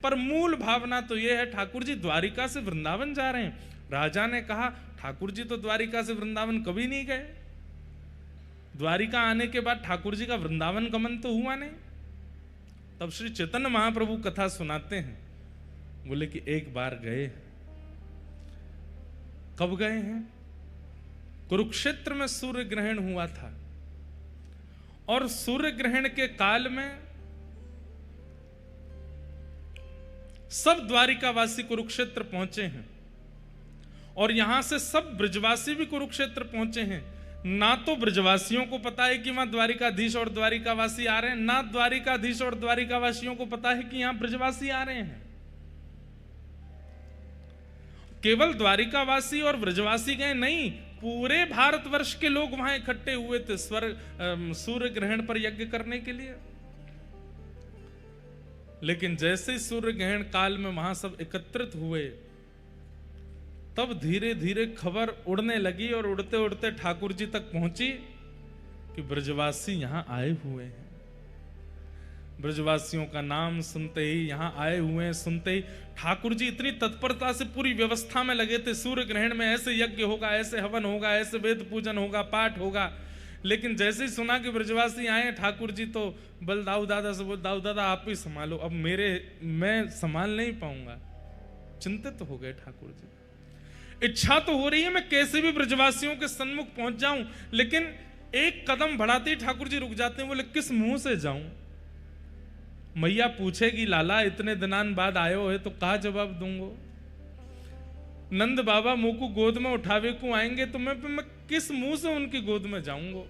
पर मूल भावना तो यह है, ठाकुर जी द्वारिका से वृंदावन जा रहे हैं। राजा ने कहा ठाकुर जी तो द्वारिका से वृंदावन कभी नहीं गए, द्वारिका आने के बाद ठाकुर जी का वृंदावन गमन तो हुआ नहीं। तब श्री चैतन्य महाप्रभु कथा सुनाते हैं, बोले कि एक बार गए। कब गए हैं? कुरुक्षेत्र में सूर्य ग्रहण हुआ था, और सूर्य ग्रहण के काल में सब द्वारिकावासी कुरुक्षेत्र पहुंचे हैं, और यहां से सब ब्रजवासी भी कुरुक्षेत्र पहुंचे हैं। ना तो ब्रजवासियों को पता है कि वहां द्वारिकाधीश और द्वारिकावासी आ रहे हैं, ना द्वारिकाधीश और द्वारिकावासियों को पता है कि यहां ब्रजवासी आ रहे हैं। केवल द्वारिकावासी और ब्रजवासी गए नहीं, पूरे भारतवर्ष के लोग वहां इकट्ठे हुए थे सूर्य ग्रहण पर यज्ञ करने के लिए। लेकिन जैसे ही सूर्य ग्रहण काल में वहां सब एकत्रित हुए, तब धीरे धीरे खबर उड़ने लगी, और उड़ते उड़ते ठाकुर जी तक पहुंची कि ब्रजवासी यहां आए हुए हैं। ब्रजवासियों का नाम सुनते ही, यहां आए हुए हैं सुनते ही, ठाकुर जी इतनी तत्परता से पूरी व्यवस्था में लगे थे। सूर्य ग्रहण में ऐसे यज्ञ होगा, ऐसे हवन होगा, ऐसे वेद पूजन होगा, पाठ होगा। लेकिन जैसे ही सुना कि ब्रजवासी आए, ठाकुर जी तो बल दाऊ दादा से बोल, दाऊ दादा आप ही संभालो, अब मैं संभाल नहीं पाऊंगा। चिंतित हो गए ठाकुर जी। इच्छा तो हो रही है मैं कैसे भी ब्रजवासियों के सन्मुख पहुंच जाऊं, लेकिन एक कदम बढ़ाते ही ठाकुर जी रुक जाते हैं। बोले किस मुंह से जाऊं? मैया पूछेगी लाला इतने दिनान बाद आयो है तो कहा जवाब दूंगो? नंद बाबा मुंह को गोद में उठावे को आएंगे तो मैं किस मुंह से उनकी गोद में जाऊंगो?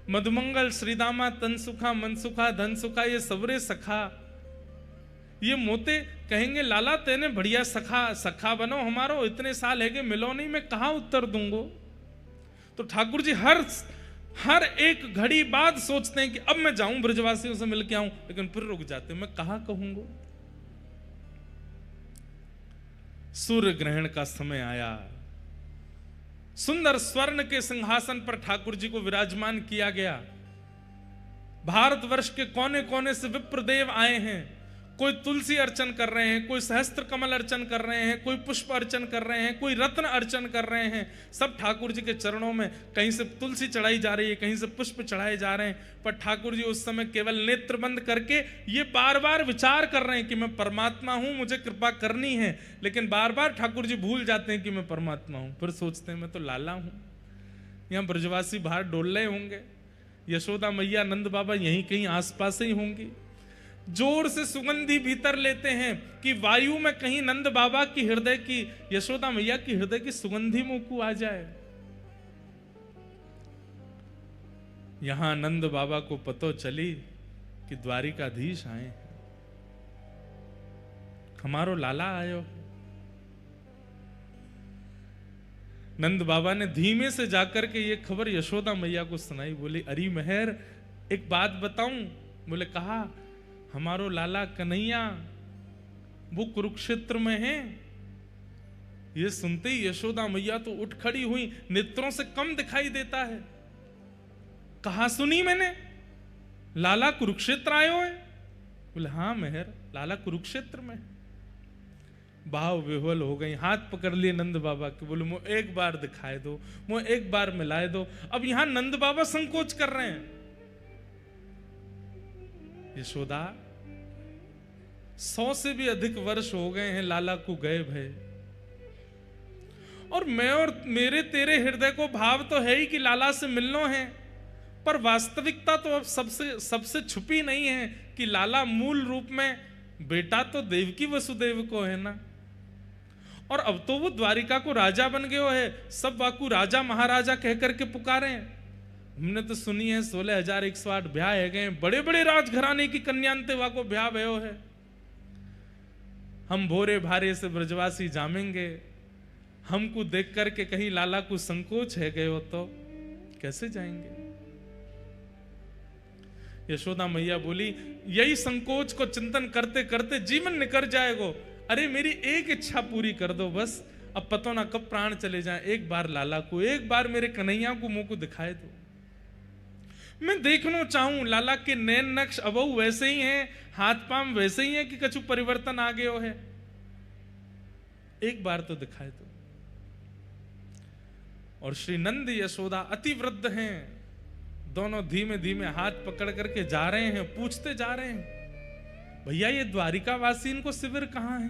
मधुमंगल श्रीदामा तन सुखा मन सुखा धन सुखा, ये सबरे सखा, ये मोते कहेंगे लाला तेने बढ़िया सखा बनो हमारो, इतने साल है कि मिलो नहीं, मैं कहां उत्तर दूंगो? तो ठाकुर जी हर एक घड़ी बाद सोचते हैं कि अब मैं जाऊं ब्रजवासियों से मिल के आऊं, लेकिन फिर रुक जाते हैं, मैं कहां कहूंगो? सूर्य ग्रहण का समय आया, सुंदर स्वर्ण के सिंहासन पर ठाकुर जी को विराजमान किया गया। भारतवर्ष के कोने कोने से विप्रदेव आए हैं, कोई तुलसी अर्चन कर रहे हैं, कोई सहस्त्र कमल अर्चन कर रहे हैं, कोई पुष्प अर्चन कर रहे हैं, कोई रत्न अर्चन कर रहे हैं। सब ठाकुर जी के चरणों में कहीं से तुलसी चढ़ाई जा रही है, कहीं से पुष्प चढ़ाए जा रहे हैं। पर ठाकुर जी उस समय केवल नेत्र बंद करके ये बार बार विचार कर रहे हैं कि मैं परमात्मा हूं, मुझे कृपा करनी है। लेकिन बार बार ठाकुर जी भूल जाते हैं कि मैं परमात्मा हूं। फिर सोचते हैं मैं तो लाला हूं। यहां ब्रजवासी बाहर डोल रहे होंगे, यशोदा मैया नंद बाबा यहीं कहीं आसपास ही होंगी। जोर से सुगंधी भीतर लेते हैं कि वायु में कहीं नंद बाबा की हृदय की, यशोदा मैया की हृदय की सुगंधी मुंह को आ जाए। यहां नंद बाबा को पतो चली कि द्वारिकाधीश आए हैं, हमारो लाला आयो। नंद बाबा ने धीमे से जाकर के ये खबर यशोदा मैया को सुनाई। बोली अरे मेहर एक बात बताऊं? बोले कहा, हमारो लाला कन्हैया वो कुरुक्षेत्र में है। ये सुनते ही यशोदा मैया तो उठ खड़ी हुई, नेत्रों से कम दिखाई देता है। कहा सुनी मैंने, लाला कुरुक्षेत्र आयो है? बोले हाँ मेहर, लाला कुरुक्षेत्र में। भाव विह्वल हो गई, हाथ पकड़ लिए नंद बाबा के। बोले मुझे एक बार दिखाए दो, मुझे एक बार मिलाए दो। अब यहां नंद बाबा संकोच कर रहे हैं। यशोदा 100 से भी अधिक वर्ष हो गए हैं लाला को गए भय, और मैं और मेरे तेरे हृदय को भाव तो है ही कि लाला से मिलना है, पर वास्तविकता तो अब सबसे छुपी नहीं है कि लाला मूल रूप में बेटा तो देवकी वसुदेव को है ना, और अब तो वो द्वारिका को राजा बन गयो है। सब वाकू राजा महाराजा कहकर के पुकारे हैं। हमने तो सुनी है 16,108 ब्याह है गए, बड़े बड़े राजघराने की कन्यांते वाको ब्याह भयो है। हम भोरे भारे से ब्रजवासी जामेंगे, हमको देख करके कहीं लाला को संकोच है गए हो तो कैसे जाएंगे? यशोदा मैया बोली यही संकोच को चिंतन करते करते जीवन निकल जाएगा। अरे मेरी एक इच्छा पूरी कर दो बस, अब पता ना कब प्राण चले जाए। एक बार लाला को, एक बार मेरे कन्हैया को मुंह को दिखाए दो। मैं देखना चाहूं लाला के नैन नक्श अबहु वैसे ही हैं, हाथ पांव वैसे ही हैं कि कछु परिवर्तन आ गयो है? एक बार तो दिखाए तो। और श्री नंद यशोदा अति वृद्ध हैं, दोनों धीमे धीमे हाथ पकड़ करके जा रहे हैं, पूछते जा रहे हैं, भैया ये द्वारिका वासी इनको शिविर कहां है?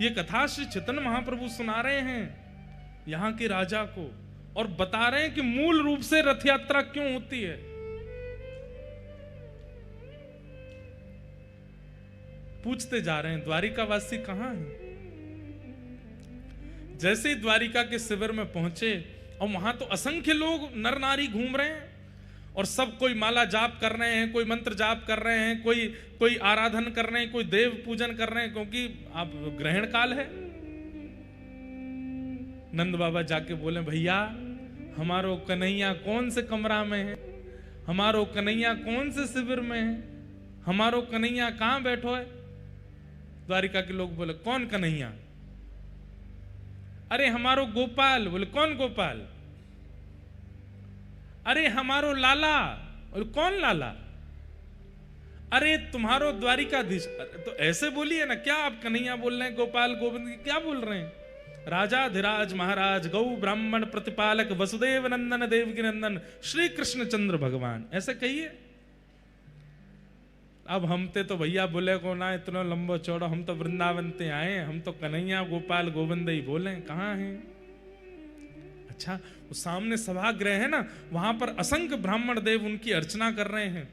ये कथा श्री चैतन्य महाप्रभु सुना रहे हैं यहां के राजा को, और बता रहे हैं कि मूल रूप से रथ यात्रा क्यों होती है। पूछते जा रहे हैं द्वारिका वासी कहां है? जैसे ही द्वारिका के शिविर में पहुंचे, और वहां तो असंख्य लोग नर नारी घूम रहे हैं, और सब कोई माला जाप कर रहे हैं, कोई मंत्र जाप कर रहे हैं, कोई आराधन कर रहे हैं, कोई देव पूजन कर रहे हैं, क्योंकि अब ग्रहण काल है। नंद बाबा जाके बोले, भैया हमारो कन्हैया कौन से कमरा में है, हमारो कन्हैया कौन से शिविर में है, हमारो कन्हैया कहां बैठो है? द्वारिका के लोग बोले, कौन कन्हैया? अरे हमारो गोपाल। बोले, कौन गोपाल? अरे हमारो लाला। और कौन लाला? अरे तुम्हारो द्वारिकाधीश। तो ऐसे बोलिए ना, क्या आप कन्हैया बोल रहे हैं, गोपाल गोविंद क्या बोल रहे हैं? राजा धीराज महाराज गौ ब्राह्मण प्रतिपालक वसुदेव नंदन देवकी नंदन श्री कृष्ण चंद्र भगवान, ऐसे कहिए। अब हम तो भैया बोले को ना इतना लंबो चौड़ा, हम तो वृंदावन ते आए, हम तो कन्हैया गोपाल गोविंद ही बोले, कहाँ हैं? अच्छा, वो सामने सभागृह है ना, वहां पर असंख्य ब्राह्मण देव उनकी अर्चना कर रहे हैं।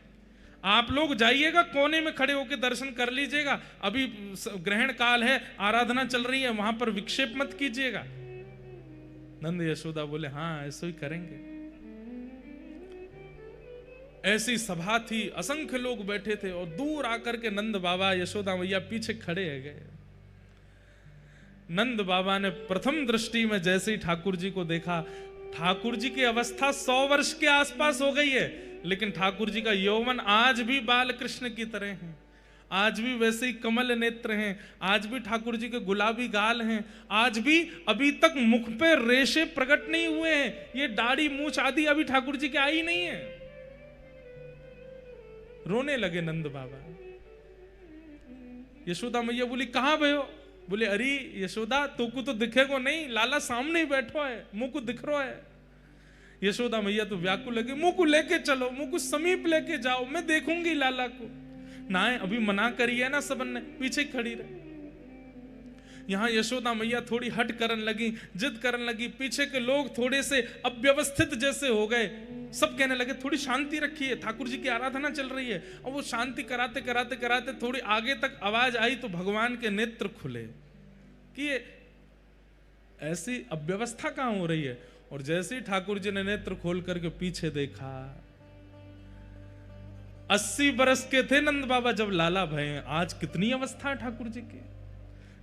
आप लोग जाइएगा, कोने में खड़े होकर दर्शन कर लीजिएगा, अभी ग्रहण काल है, आराधना चल रही है, वहां पर विक्षेप मत कीजिएगा। नंद यशोदा बोले, हाँ ऐसा ही करेंगे। ऐसी सभा थी, असंख्य लोग बैठे थे, और दूर आकर के नंद बाबा यशोदा मैया पीछे खड़े है गए। नंद बाबा ने प्रथम दृष्टि में जैसे ही ठाकुर जी को देखा, ठाकुर जी की अवस्था 100 वर्ष के आसपास हो गई है, लेकिन ठाकुर जी का यौवन आज भी बाल कृष्ण की तरह है, आज भी वैसे ही कमल नेत्र हैं, आज भी ठाकुर जी के गुलाबी गाल हैं, आज भी अभी तक मुख पे रेशे प्रकट नहीं हुए हैं, ये दाढ़ी मूछ आदि अभी ठाकुर जी के आई नहीं है। रोने लगे नंद बाबा। यशोदा मैया बोली, कहां भयो? बोले, अरे यशोदा तो को तो दिखेगो नहीं, लाला सामने ही बैठो है, मुंह को दिख रहा है। यशोदा मैया तो व्याकुल लगे, मुंह को लेके चलो, मुंह को समीप लेके जाओ, मैं देखूंगी लाला को। ना अभी मना करिए ना, सबन ने पीछे खड़ी रहे। यहां यशोदा मैया थोड़ी हट करन लगी, जिद करन लगी, पीछे के लोग थोड़े से अव्यवस्थित जैसे हो गए, सब कहने लगे थोड़ी शांति रखिए, ठाकुर जी की आराधना चल रही है। और वो शांति कराते कराते कराते थोड़ी आगे तक आवाज आई तो भगवान के नेत्र खुले कि ये ऐसी अव्यवस्था कहां हो रही है। और जैसे ही ठाकुर जी ने नेत्र खोल करके पीछे देखा, 80 बरस के थे नंद बाबा जब लाला भये, आज कितनी अवस्था है ठाकुर जी की।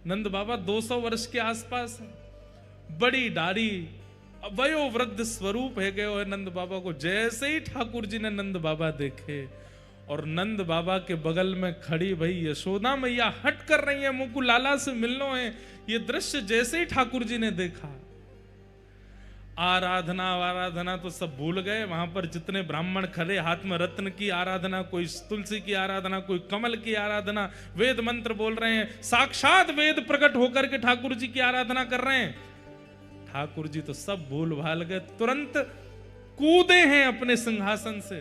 नंद बाबा 200 वर्ष के आसपास है, बड़ी दाढ़ी, वयो वृद्ध स्वरूप है गए और नंद बाबा को। जैसे ही ठाकुर जी ने नंद बाबा देखे, और नंद बाबा के बगल में खड़ी भाई यशोदा मैया हट कर रही है, मुंह को लाला से मिलनो है। ये दृश्य जैसे ही ठाकुर जी ने देखा, आराधना तो सब भूल गए। वहां पर जितने ब्राह्मण खड़े, हाथ में रत्न की आराधना, कोई तुलसी की आराधना, कोई कमल की आराधना, वेद मंत्र बोल रहे हैं, साक्षात वेद प्रकट होकर के ठाकुर जी की आराधना कर रहे हैं। ठाकुर जी तो सब भूल भाल गए, तुरंत कूदे हैं अपने सिंहासन से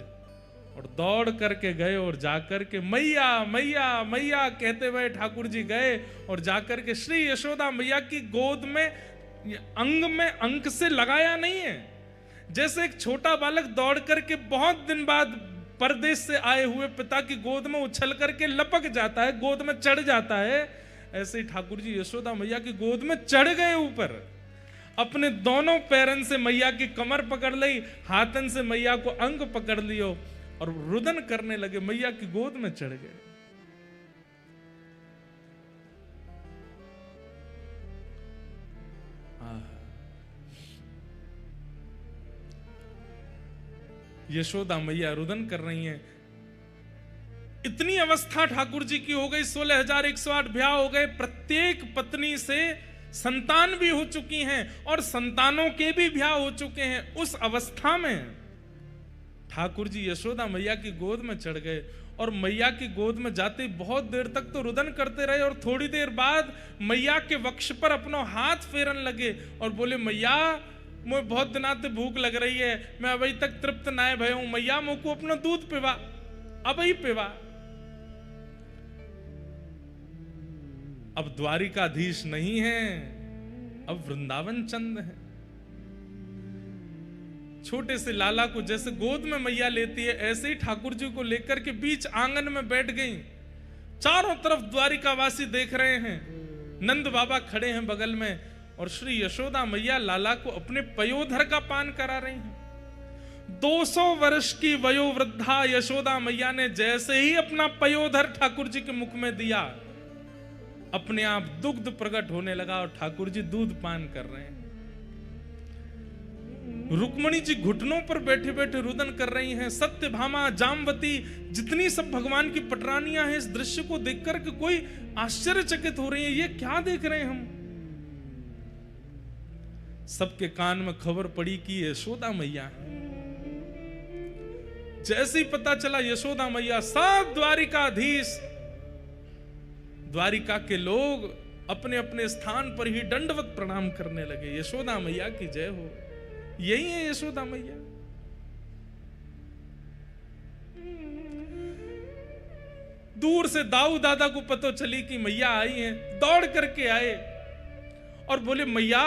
और दौड़ करके गए और जाकर के मैया मैया मैया कहते हुए ठाकुर जी गए और जाकर के श्री यशोदा मैया की गोद में, अंग में अंक से लगाया नहीं है। जैसे एक छोटा बालक दौड़ करके बहुत दिन बाद परदेश से आए हुए पिता की गोद में उछल करके लपक जाता है, गोद में चढ़ जाता है, ऐसे ही ठाकुर जी यशोदा मैया की गोद में चढ़ गए ऊपर। अपने दोनों पैरन से मैया की कमर पकड़ ली, हाथन से मैया को अंग पकड़ लियो और रुदन करने लगे, मैया की गोद में चढ़ गए। यशोदा मैया रुदन कर रही हैं। इतनी अवस्था ठाकुर जी की हो गई, 16,108 ब्याह हो गए, प्रत्येक पत्नी से संतान भी हो चुकी हैं और संतानों के भी ब्याह हो चुके हैं। उस अवस्था में ठाकुर जी यशोदा मैया की गोद में चढ़ गए और मैया की गोद में जाते बहुत देर तक तो रुदन करते रहे और थोड़ी देर बाद मैया के वक्ष पर अपना हाथ फेरन लगे और बोले, मैया मुझे बहुत दिना से भूख लग रही है, मैं अभी तक तृप्त ना भय हूं, मैया मुझको अपना दूध पिवा, अब ही पिवा। अब द्वारिकाधीश नहीं है, अब वृंदावन चंद है। छोटे से लाला को जैसे गोद में मैया लेती है, ऐसे ही ठाकुर जी को लेकर के बीच आंगन में बैठ गई। चारों तरफ द्वारिकावासी देख रहे हैं, नंद बाबा खड़े हैं बगल में और श्री यशोदा मैया लाला को अपने पयोधर का पान करा रही हैं। 200 वर्ष की वयोवृद्धा यशोदा मैया ने जैसे ही अपना पयोधर ठाकुर जी के मुख में दिया, अपने आप दुग्ध प्रकट होने लगा और ठाकुर जी दूध पान कर रहे हैं। रुक्मणी जी घुटनों पर बैठे बैठे रुदन कर रही हैं। सत्यभामा, जामवती, जितनी सब भगवान की पटरानियां हैं, इस दृश्य को देखकर के कोई आश्चर्यचकित हो रही है, ये क्या देख रहे हैं हम। सबके कान में खबर पड़ी कि यशोदा मैया है। जैसे ही पता चला यशोदा मैया, सब द्वारिकाधीश, द्वारिका के लोग अपने अपने स्थान पर ही दंडवत प्रणाम करने लगे। यशोदा मैया की जय हो। यही है यशोदा मैया। दूर से दाऊ दादा को पता चली कि मैया आई हैं, दौड़ करके आए और बोले, मैया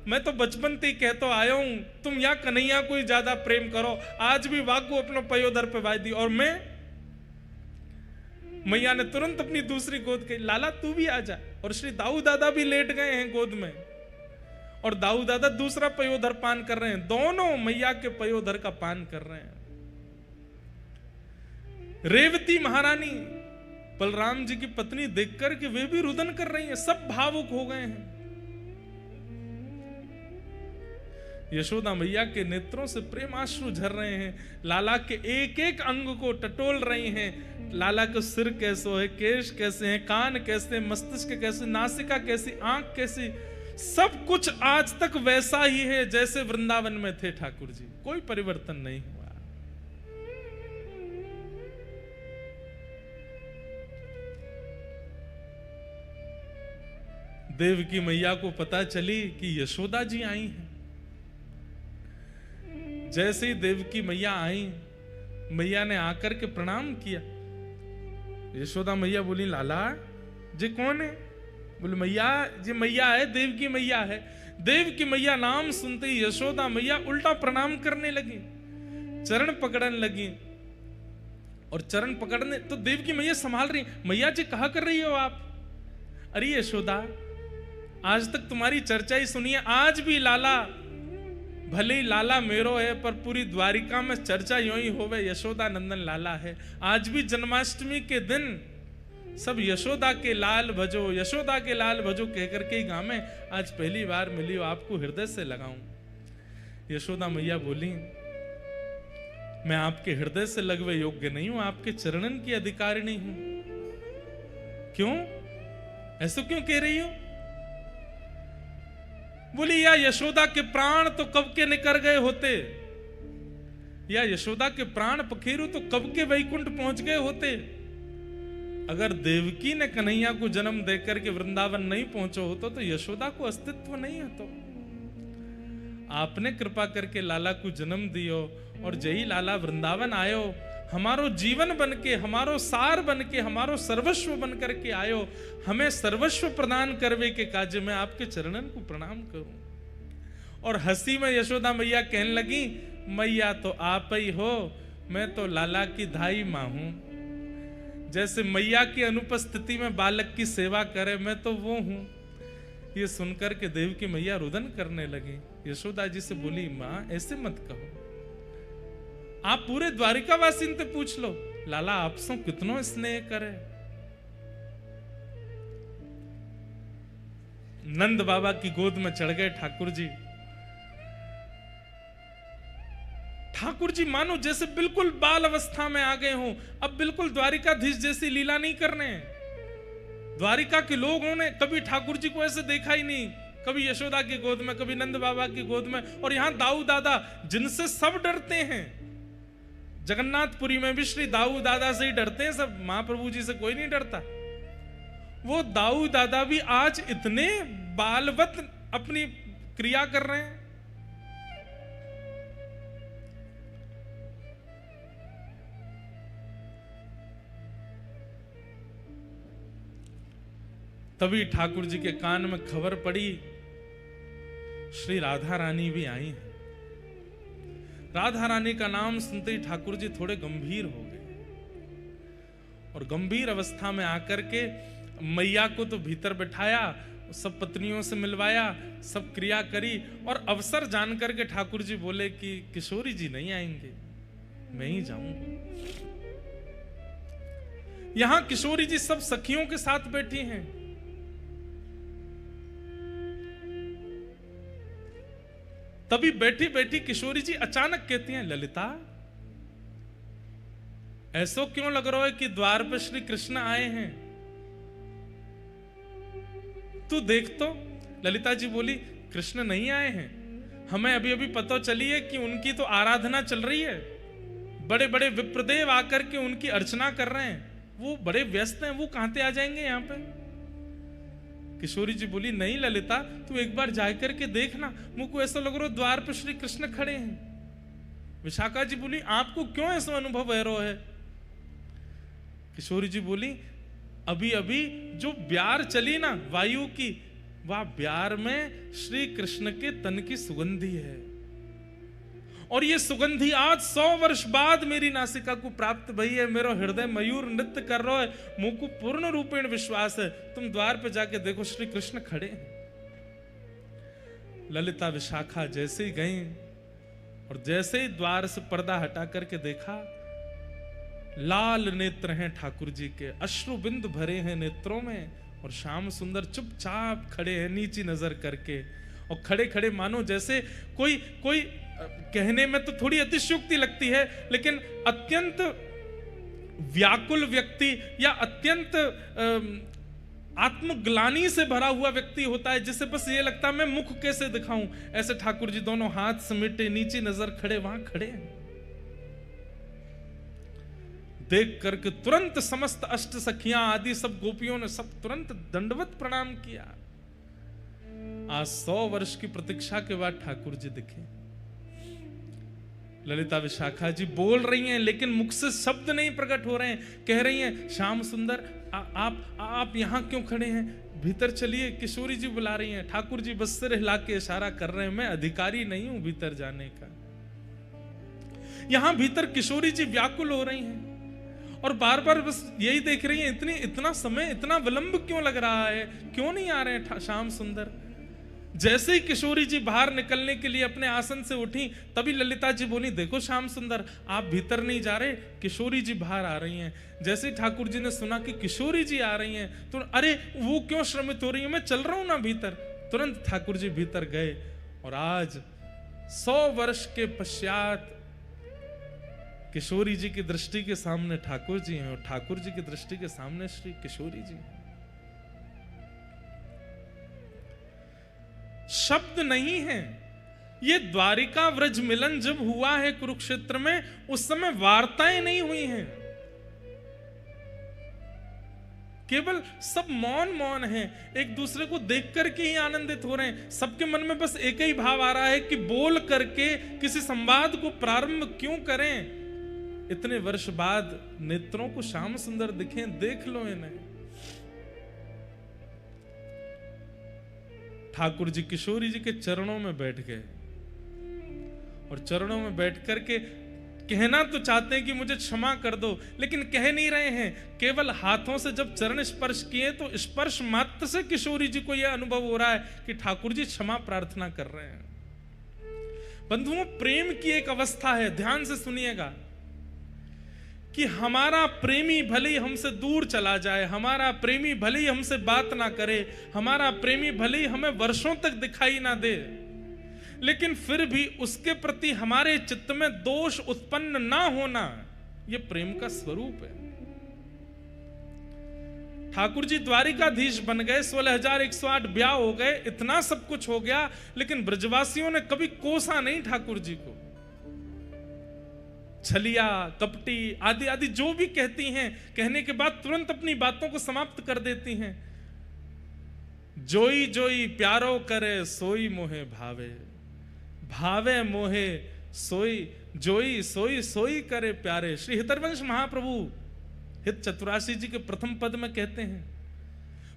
मैं तो बचपन से कहता आया हूं, तुम या कन्हैया को ही ज्यादा प्रेम करो, आज भी वाग को अपना पयोधर पे वाई दी। और मैं, मैया ने तुरंत अपनी दूसरी गोद कही, लाला तू भी आ जा। और श्री दाऊ दादा भी लेट गए हैं गोद में और दाऊ दादा दूसरा पयोधर पान कर रहे हैं। दोनों मैया के पयोधर का पान कर रहे हैं। रेवती महारानी, बलराम जी की पत्नी, देखकर कि वे भी रुदन कर रही हैं, सब भावुक हो गए हैं। यशोदा मैया के नेत्रों से प्रेमाश्रु झर रहे हैं। लाला के एक एक अंग को टटोल रही हैं। लाला का सिर कैसे है, केश कैसे हैं, कान कैसे, मस्तिष्क कैसे, नासिका कैसी, आंख कैसी, सब कुछ आज तक वैसा ही है जैसे वृंदावन में थे ठाकुर जी। कोई परिवर्तन नहीं हुआ। देवकी मैया को पता चली कि यशोदा जी आई हैं। जैसे ही देवकी मैया आई, मैया ने आकर के प्रणाम किया। यशोदा मैया बोली, लाला जी कौन है? बोले, मैया जी मैया है, देवकी मैया है। देवकी मैया नाम सुनते ही यशोदा मैया उल्टा प्रणाम करने लगी, चरण पकड़ने लगी। और चरण पकड़ने तो देवकी मैया संभाल रही, मैया जी कहा कर रही हो आप? अरे यशोदा, आज तक तुम्हारी चर्चा ही सुनी है, आज भी लाला, भले ही लाला मेरो है पर पूरी द्वारिका में चर्चा यूं ही होवे, यशोदा नंदन लाला है। आज भी जन्माष्टमी के दिन सब यशोदा के लाल भजो, यशोदा के लाल भजो कहकर के गांव में आज पहली बार मिली हो, आपको हृदय से लगाऊं। यशोदा मैया बोली, मैं आपके हृदय से लगवे योग्य नहीं हूं, आपके चरणन की अधिकारिणी हूं। क्यों? ऐसा क्यों कह रही हो? बोली, या यशोदा के प्राण तो कब के निकल गए होते, या यशोदा के प्राण पखेरु तो कब के वैकुंठ पहुंच गए होते। अगर देवकी ने कन्हैया को जन्म देकर के वृंदावन नहीं पहुंचो होतो तो यशोदा को अस्तित्व नहीं है। तो आपने कृपा करके लाला को जन्म दियो और जय लाला वृंदावन आयो, हमारो जीवन बन के, हमारो सार बन के, हमारो सर्वस्व बन करके आयो, हमें सर्वस्व प्रदान करवे के काज में आपके चरणन को प्रणाम करूं। और हंसी में यशोदा मैया कहने लगी, मैया तो आप ही हो, मैं तो लाला की धाई मां हूं। जैसे मैया की अनुपस्थिति में बालक की सेवा करे, मैं तो वो हूं। ये सुनकर के देवकी मैया रुदन करने लगी। यशोदा जी से बोली, मां ऐसे मत कहो, आप पूरे द्वारिकावासी से पूछ लो, लाला आपसे कितनो स्नेह करे। नंद बाबा की गोद में चढ़ गए ठाकुर जी। ठाकुर जी मानो जैसे बिल्कुल बाल अवस्था में आ गए हों, अब बिल्कुल द्वारिकाधीश जैसी लीला नहीं करने। द्वारिका के लोगों ने कभी ठाकुर जी को ऐसे देखा ही नहीं, कभी यशोदा की गोद में, कभी नंद बाबा की गोद में, और यहां दाऊ दादा जिनसे सब डरते हैं, जगन्नाथपुरी में भी श्री दाऊ दादा से ही डरते हैं सब, महाप्रभु जी से कोई नहीं डरता। वो दाऊ दादा भी आज इतने बालवत अपनी क्रिया कर रहे हैं। तभी ठाकुर जी के कान में खबर पड़ी श्री राधा रानी भी आई हैं। राधा रानी का नाम सुनते ही ठाकुर जी थोड़े गंभीर हो गए और गंभीर अवस्था में आकर के मैया को तो भीतर बिठाया, सब पत्नियों से मिलवाया, सब क्रिया करी और अवसर जानकर के ठाकुर जी बोले कि किशोरी जी नहीं आएंगे, मैं ही जाऊंगा। यहां किशोरी जी सब सखियों के साथ बैठी हैं। तभी बैठी बैठी किशोरी जी अचानक कहती हैं, ललिता ऐसो क्यों लग रहा है कि द्वार पर श्री कृष्ण आए हैं, तू देख तो। ललिता जी बोली, कृष्ण नहीं आए हैं, हमें अभी अभी पता चली है कि उनकी तो आराधना चल रही है, बड़े बड़े विप्रदेव आकर के उनकी अर्चना कर रहे हैं, वो बड़े व्यस्त हैं, वो कहां से आ जाएंगे यहां पे। किशोरी जी बोली, नहीं ललिता तू एक बार जाकर के देखना, मुझको ऐसा लग रहा द्वार पर श्री कृष्ण खड़े हैं। विशाखा जी बोली, आपको क्यों ऐसा अनुभव हो रहा है। किशोरी जी बोली, अभी अभी जो ब्यार चली ना वायु की, वह ब्यार में श्री कृष्ण के तन की सुगंधी है और ये सुगंधी आज 100 वर्ष बाद मेरी नासिका को प्राप्त भई है। मेरा हृदय मयूर नृत्य कर रहा है, मुझको पूर्ण रूपेण विश्वास है, तुम द्वार पे जाके देखो श्री कृष्ण खड़े हैं। ललिता विशाखा जैसे ही गई और जैसे ही द्वार से पर्दा हटा करके देखा, लाल नेत्र हैं ठाकुर जी के, अश्रु बिंद भरे हैं नेत्रों में और श्याम सुंदर चुपचाप खड़े हैं नीची नजर करके। और खड़े खड़े मानो जैसे कोई कहने में तो थोड़ी अतिशयोक्ति लगती है, लेकिन अत्यंत व्याकुल व्यक्ति या अत्यंत आत्मग्लानि से भरा हुआ व्यक्ति होता है, जिसे बस ये लगता है मैं मुख कैसे दिखाऊं। ऐसे ठाकुर जी दोनों हाथ समेटे नीची नजर खड़े वहां खड़े हैं। देख करके तुरंत समस्त अष्ट सखियां आदि सब गोपियों ने सब तुरंत दंडवत प्रणाम किया। आज 100 वर्ष की प्रतीक्षा के बाद ठाकुर जी दिखे। ललिता विशाखा जी बोल रही हैं लेकिन मुख से शब्द नहीं प्रकट हो रहे हैं। कह रही हैं, श्याम सुंदर आप यहां क्यों खड़े हैं, भीतर चलिए, किशोरी जी बुला रही हैं। ठाकुर जी बस सिर हिला के इशारा कर रहे हैं, मैं अधिकारी नहीं हूं भीतर जाने का। यहां भीतर किशोरी जी व्याकुल हो रही हैं और बार बार बस यही देख रही हैं, इतना समय इतना विलंब क्यों लग रहा है, क्यों नहीं आ रहे हैं श्याम सुंदर। जैसे ही किशोरी जी बाहर निकलने के लिए अपने आसन से उठी, तभी ललिता जी बोली, देखो श्याम सुंदर आप भीतर नहीं जा रहे, किशोरी जी बाहर आ रही हैं। जैसे ही ठाकुर जी ने सुना कि किशोरी जी आ रही हैं तो अरे वो क्यों श्रमित हो रही है, मैं चल रहा हूं ना भीतर। तुरंत ठाकुर जी भीतर गए और आज 100 वर्ष के पश्चात किशोरी जी की दृष्टि के सामने ठाकुर जी हैं और ठाकुर जी की दृष्टि के सामने श्री किशोरी जी हैं। शब्द नहीं है। ये द्वारिका व्रज मिलन जब हुआ है कुरुक्षेत्र में, उस समय वार्ताएं नहीं हुई हैं, केवल सब मौन मौन हैं, एक दूसरे को देख करके ही आनंदित हो रहे हैं। सबके मन में बस एक ही भाव आ रहा है कि बोल करके किसी संवाद को प्रारंभ क्यों करें। इतने वर्ष बाद नेत्रों को श्याम सुंदर दिखें, देख लो इन्हें। ठाकुर जी किशोरी जी के चरणों में बैठ गए और चरणों में बैठ करके कहना तो चाहते हैं कि मुझे क्षमा कर दो, लेकिन कह नहीं रहे हैं। केवल हाथों से जब चरण स्पर्श किए तो स्पर्श मात्र से किशोरी जी को यह अनुभव हो रहा है कि ठाकुर जी क्षमा प्रार्थना कर रहे हैं। बंधुओं, प्रेम की एक अवस्था है, ध्यान से सुनिएगा, कि हमारा प्रेमी भले ही हमसे दूर चला जाए, हमारा प्रेमी भले ही हमसे बात ना करे, हमारा प्रेमी भले ही हमें वर्षों तक दिखाई ना दे, लेकिन फिर भी उसके प्रति हमारे चित्त में दोष उत्पन्न ना होना, यह प्रेम का स्वरूप है। ठाकुर जी द्वारिकाधीश बन गए, 16,108 ब्याह हो गए, इतना सब कुछ हो गया, लेकिन ब्रजवासियों ने कभी कोसा नहीं ठाकुर जी को। छलिया, कपटी आदि आदि जो भी कहती हैं, कहने के बाद तुरंत अपनी बातों को समाप्त कर देती हैं। जोई जोई प्यारो करे सोई मोहे भावे, भावे मोहे सोई, जोई सोई सोई करे प्यारे। श्री हितरवंश महाप्रभु हित चतुराशी जी के प्रथम पद में कहते हैं,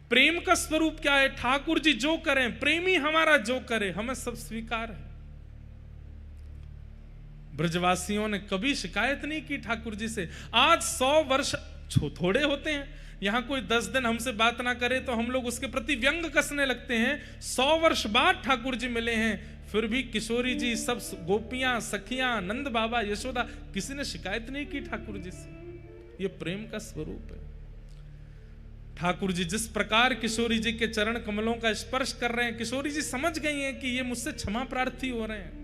प्रेम का स्वरूप क्या है? ठाकुर जी जो करें, प्रेमी हमारा जो करे, हमें सब स्वीकार है। ब्रजवासियों ने कभी शिकायत नहीं की ठाकुर जी से। आज 100 वर्ष थोड़े होते हैं, यहां कोई 10 दिन हमसे बात ना करे तो हम लोग उसके प्रति व्यंग कसने लगते हैं। 100 वर्ष बाद ठाकुर जी मिले हैं, फिर भी किशोरी जी, सब गोपियां, सखियां, नंद बाबा, यशोदा, किसी ने शिकायत नहीं की ठाकुर जी से। ये प्रेम का स्वरूप है। ठाकुर जी जिस प्रकार किशोरी जी के चरण कमलों का स्पर्श कर रहे हैं, किशोरी जी समझ गई हैं कि ये मुझसे क्षमा प्रार्थी हो रहे हैं।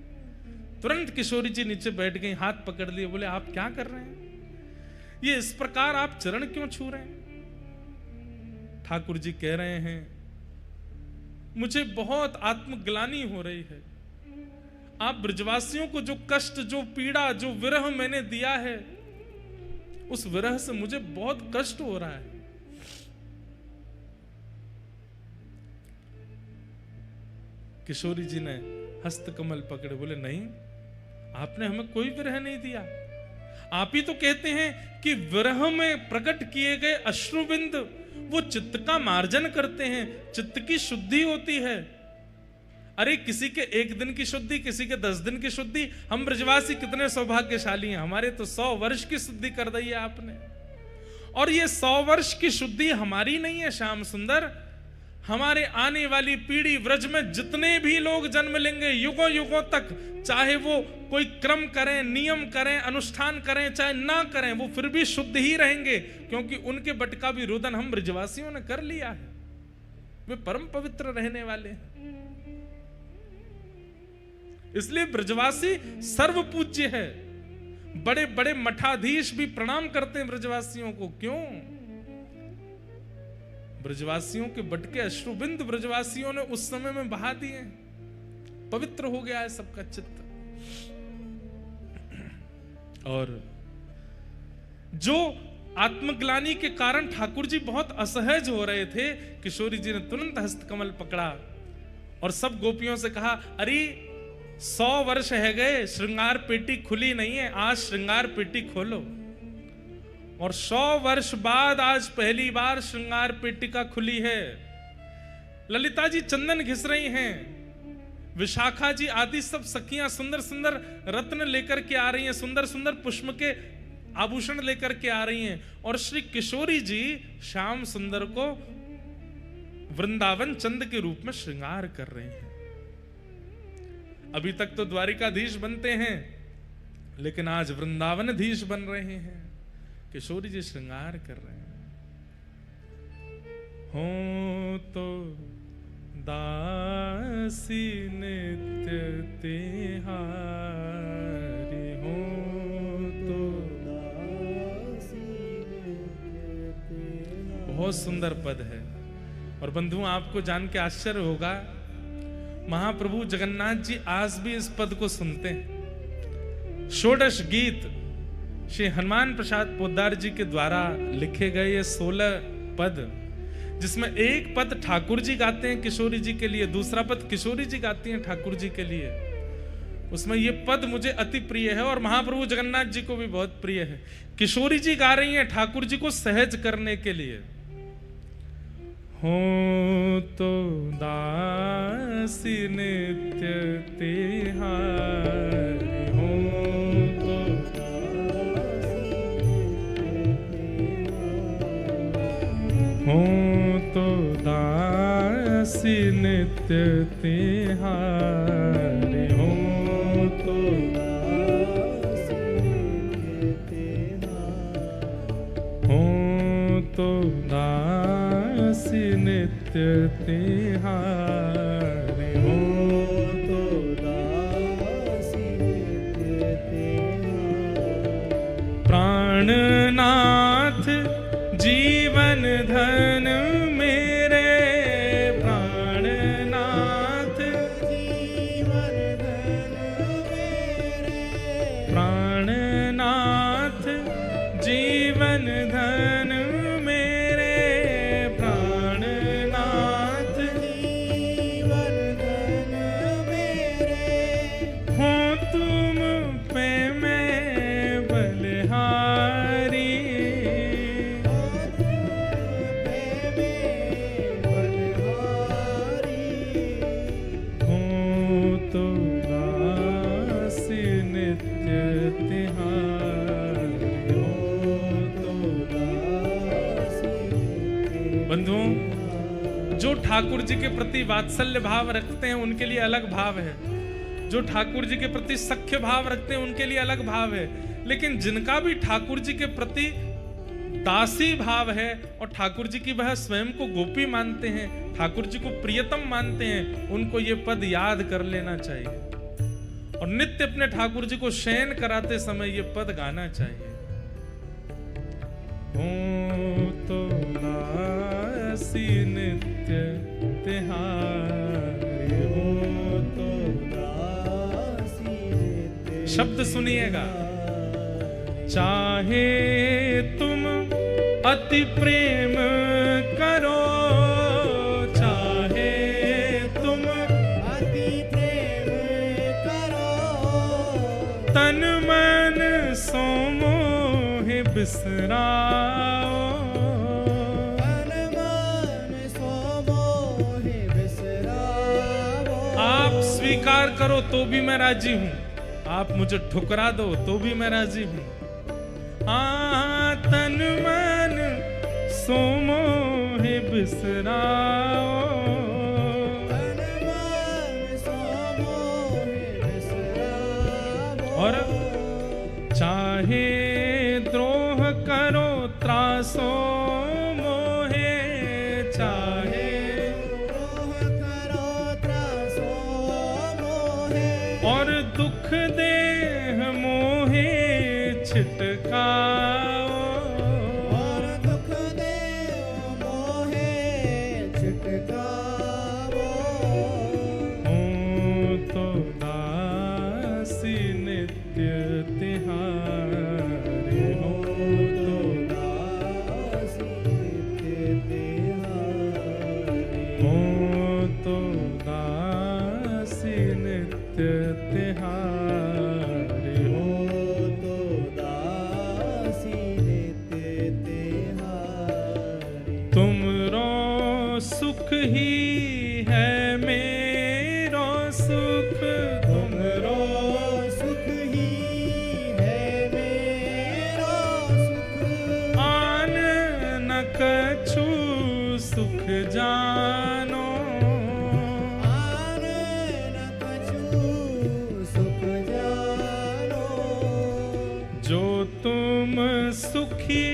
तुरंत किशोरी जी नीचे बैठ गई, हाथ पकड़ लिए, बोले आप क्या कर रहे हैं? ये इस प्रकार आप चरण क्यों छू रहे हैं? ठाकुर जी कह रहे हैं, मुझे बहुत आत्मग्लानि हो रही है। आप ब्रजवासियों को जो कष्ट, जो पीड़ा, जो विरह मैंने दिया है, उस विरह से मुझे बहुत कष्ट हो रहा है। किशोरी जी ने हस्त कमल पकड़े, बोले नहीं, आपने हमें कोई विरह नहीं दिया। आप ही तो कहते हैं कि विरह में प्रकट किए गए अश्रुबिंद वो चित्त का मार्जन करते हैं, चित्त की शुद्धि होती है। अरे किसी के 1 दिन की शुद्धि, किसी के 10 दिन की शुद्धि। हम ब्रजवासी कितने सौभाग्यशाली हैं, हमारे तो 100 वर्ष की शुद्धि कर दी है आपने। और ये 100 वर्ष की शुद्धि हमारी नहीं है श्याम सुंदर, हमारे आने वाली पीढ़ी व्रज में जितने भी लोग जन्म लेंगे युगों युगों तक, चाहे वो कोई क्रम करें, नियम करें, अनुष्ठान करें, चाहे ना करें, वो फिर भी शुद्ध ही रहेंगे, क्योंकि उनके बट का भी रुदन हम ब्रजवासियों ने कर लिया है। वे परम पवित्र रहने वाले हैं। इसलिए ब्रजवासी सर्व पूज्य है। बड़े बड़े मठाधीश भी प्रणाम करते हैं ब्रजवासियों को। क्यों? ब्रजवासियों के बटके अश्रुबिंद ब्रजवासियों ने उस समय में बहा दिए, पवित्र हो गया है सबका चित्त। और जो आत्मग्लानि के कारण ठाकुर जी बहुत असहज हो रहे थे, किशोरी जी ने तुरंत हस्तकमल पकड़ा और सब गोपियों से कहा, अरे 100 वर्ष है गए, श्रृंगार पेटी खुली नहीं है, आज श्रृंगार पेटी खोलो। और 100 वर्ष बाद आज पहली बार श्रृंगार पेटिका खुली है। ललिता जी चंदन घिस रही हैं, विशाखा जी आदि सब सखियां सुंदर सुंदर रत्न लेकर के आ रही हैं, सुंदर सुंदर पुष्प के आभूषण लेकर के आ रही हैं। और श्री किशोरी जी श्याम सुंदर को वृंदावन चंद के रूप में श्रृंगार कर रही हैं। अभी तक तो द्वारिकाधीश बनते हैं, लेकिन आज वृंदावनाधीश बन रहे हैं। किशोरी जी श्रृंगार कर रहे हैं। हो तो दासी नित्य तिहारी, हो तो दासी नित्य तिहारी। बहुत सुंदर पद है। और बंधु आपको जान के आश्चर्य होगा, महाप्रभु जगन्नाथ जी आज भी इस पद को सुनते हैं। षोडश गीत श्री हनुमान प्रसाद पोद्दार जी के द्वारा लिखे गए ये 16 पद, जिसमें एक पद ठाकुर जी गाते हैं किशोरी जी के लिए, दूसरा पद किशोरी जी गाती हैं ठाकुर जी के लिए। उसमें ये पद मुझे अति प्रिय है और महाप्रभु जगन्नाथ जी को भी बहुत प्रिय है। किशोरी जी गा रही हैं ठाकुर जी को सहज करने के लिए। हो तो दासी नित्य तिहारी, हो तो हो तो दासी नित्य तिहारी, हो तो दासी नित्य तिहारी, हो तो दासी नित्य तिहारी, हो तो दासी नित्य तिहारी। प्राणनाथ जीवन धन मेरे, प्राणनाथ जीवन धन मेरे, प्राणनाथ जो ठाकुर जी के प्रति वात्सल्य भाव रखते हैं उनके लिए अलग भाव है, जो ठाकुर जी के प्रति सख्य भाव रखते हैं उनके लिए अलग भाव है। लेकिन जिनका भी ठाकुर जी के प्रति दासी भाव है और ठाकुर जी की वह स्वयं को गोपी मानते हैं, ठाकुर जी को प्रियतम मानते हैं, उनको ये पद याद कर लेना चाहिए और नित्य अपने ठाकुर जी को शयन कराते समय ये पद गाना चाहिए। हो तो दासी नित्य तिहारे, हो तो दासी नित्य। शब्द सुनिएगा, चाहे तुम अति प्रेम करो, चाहे तुम अति प्रेम करो, तन मन सो मोह बिसराओ, तन मन सो मोह बिसराओ। आप स्वीकार करो तो भी मैं राजी हूं, आप मुझे ठुकरा दो तो भी मैं राजी हूं। हाँ, तन मन सो मोह बिसराओ, तन मन सो मोह बिसराओ। और चाहे द्रोह करो त्रासो मोहे, चाहे द्रोह करो त्रासो मोहे, और दुख देह मोहे छिटकाओ, और दुख देह मोहे छिटकाओ। हो तो दासी नित्य तिहारे, हो तो दासी नित्य तिहारे, हो तो दासी नित्य तिहारे, हो तो दासी नित्य तिहारे। तुमरो सुख ही है मेरो सुख, तुमरो सुख ही है मेरो सुख, आन न कछु सुख जानो, आन न कछु सुख जानो। जो तुम सुखी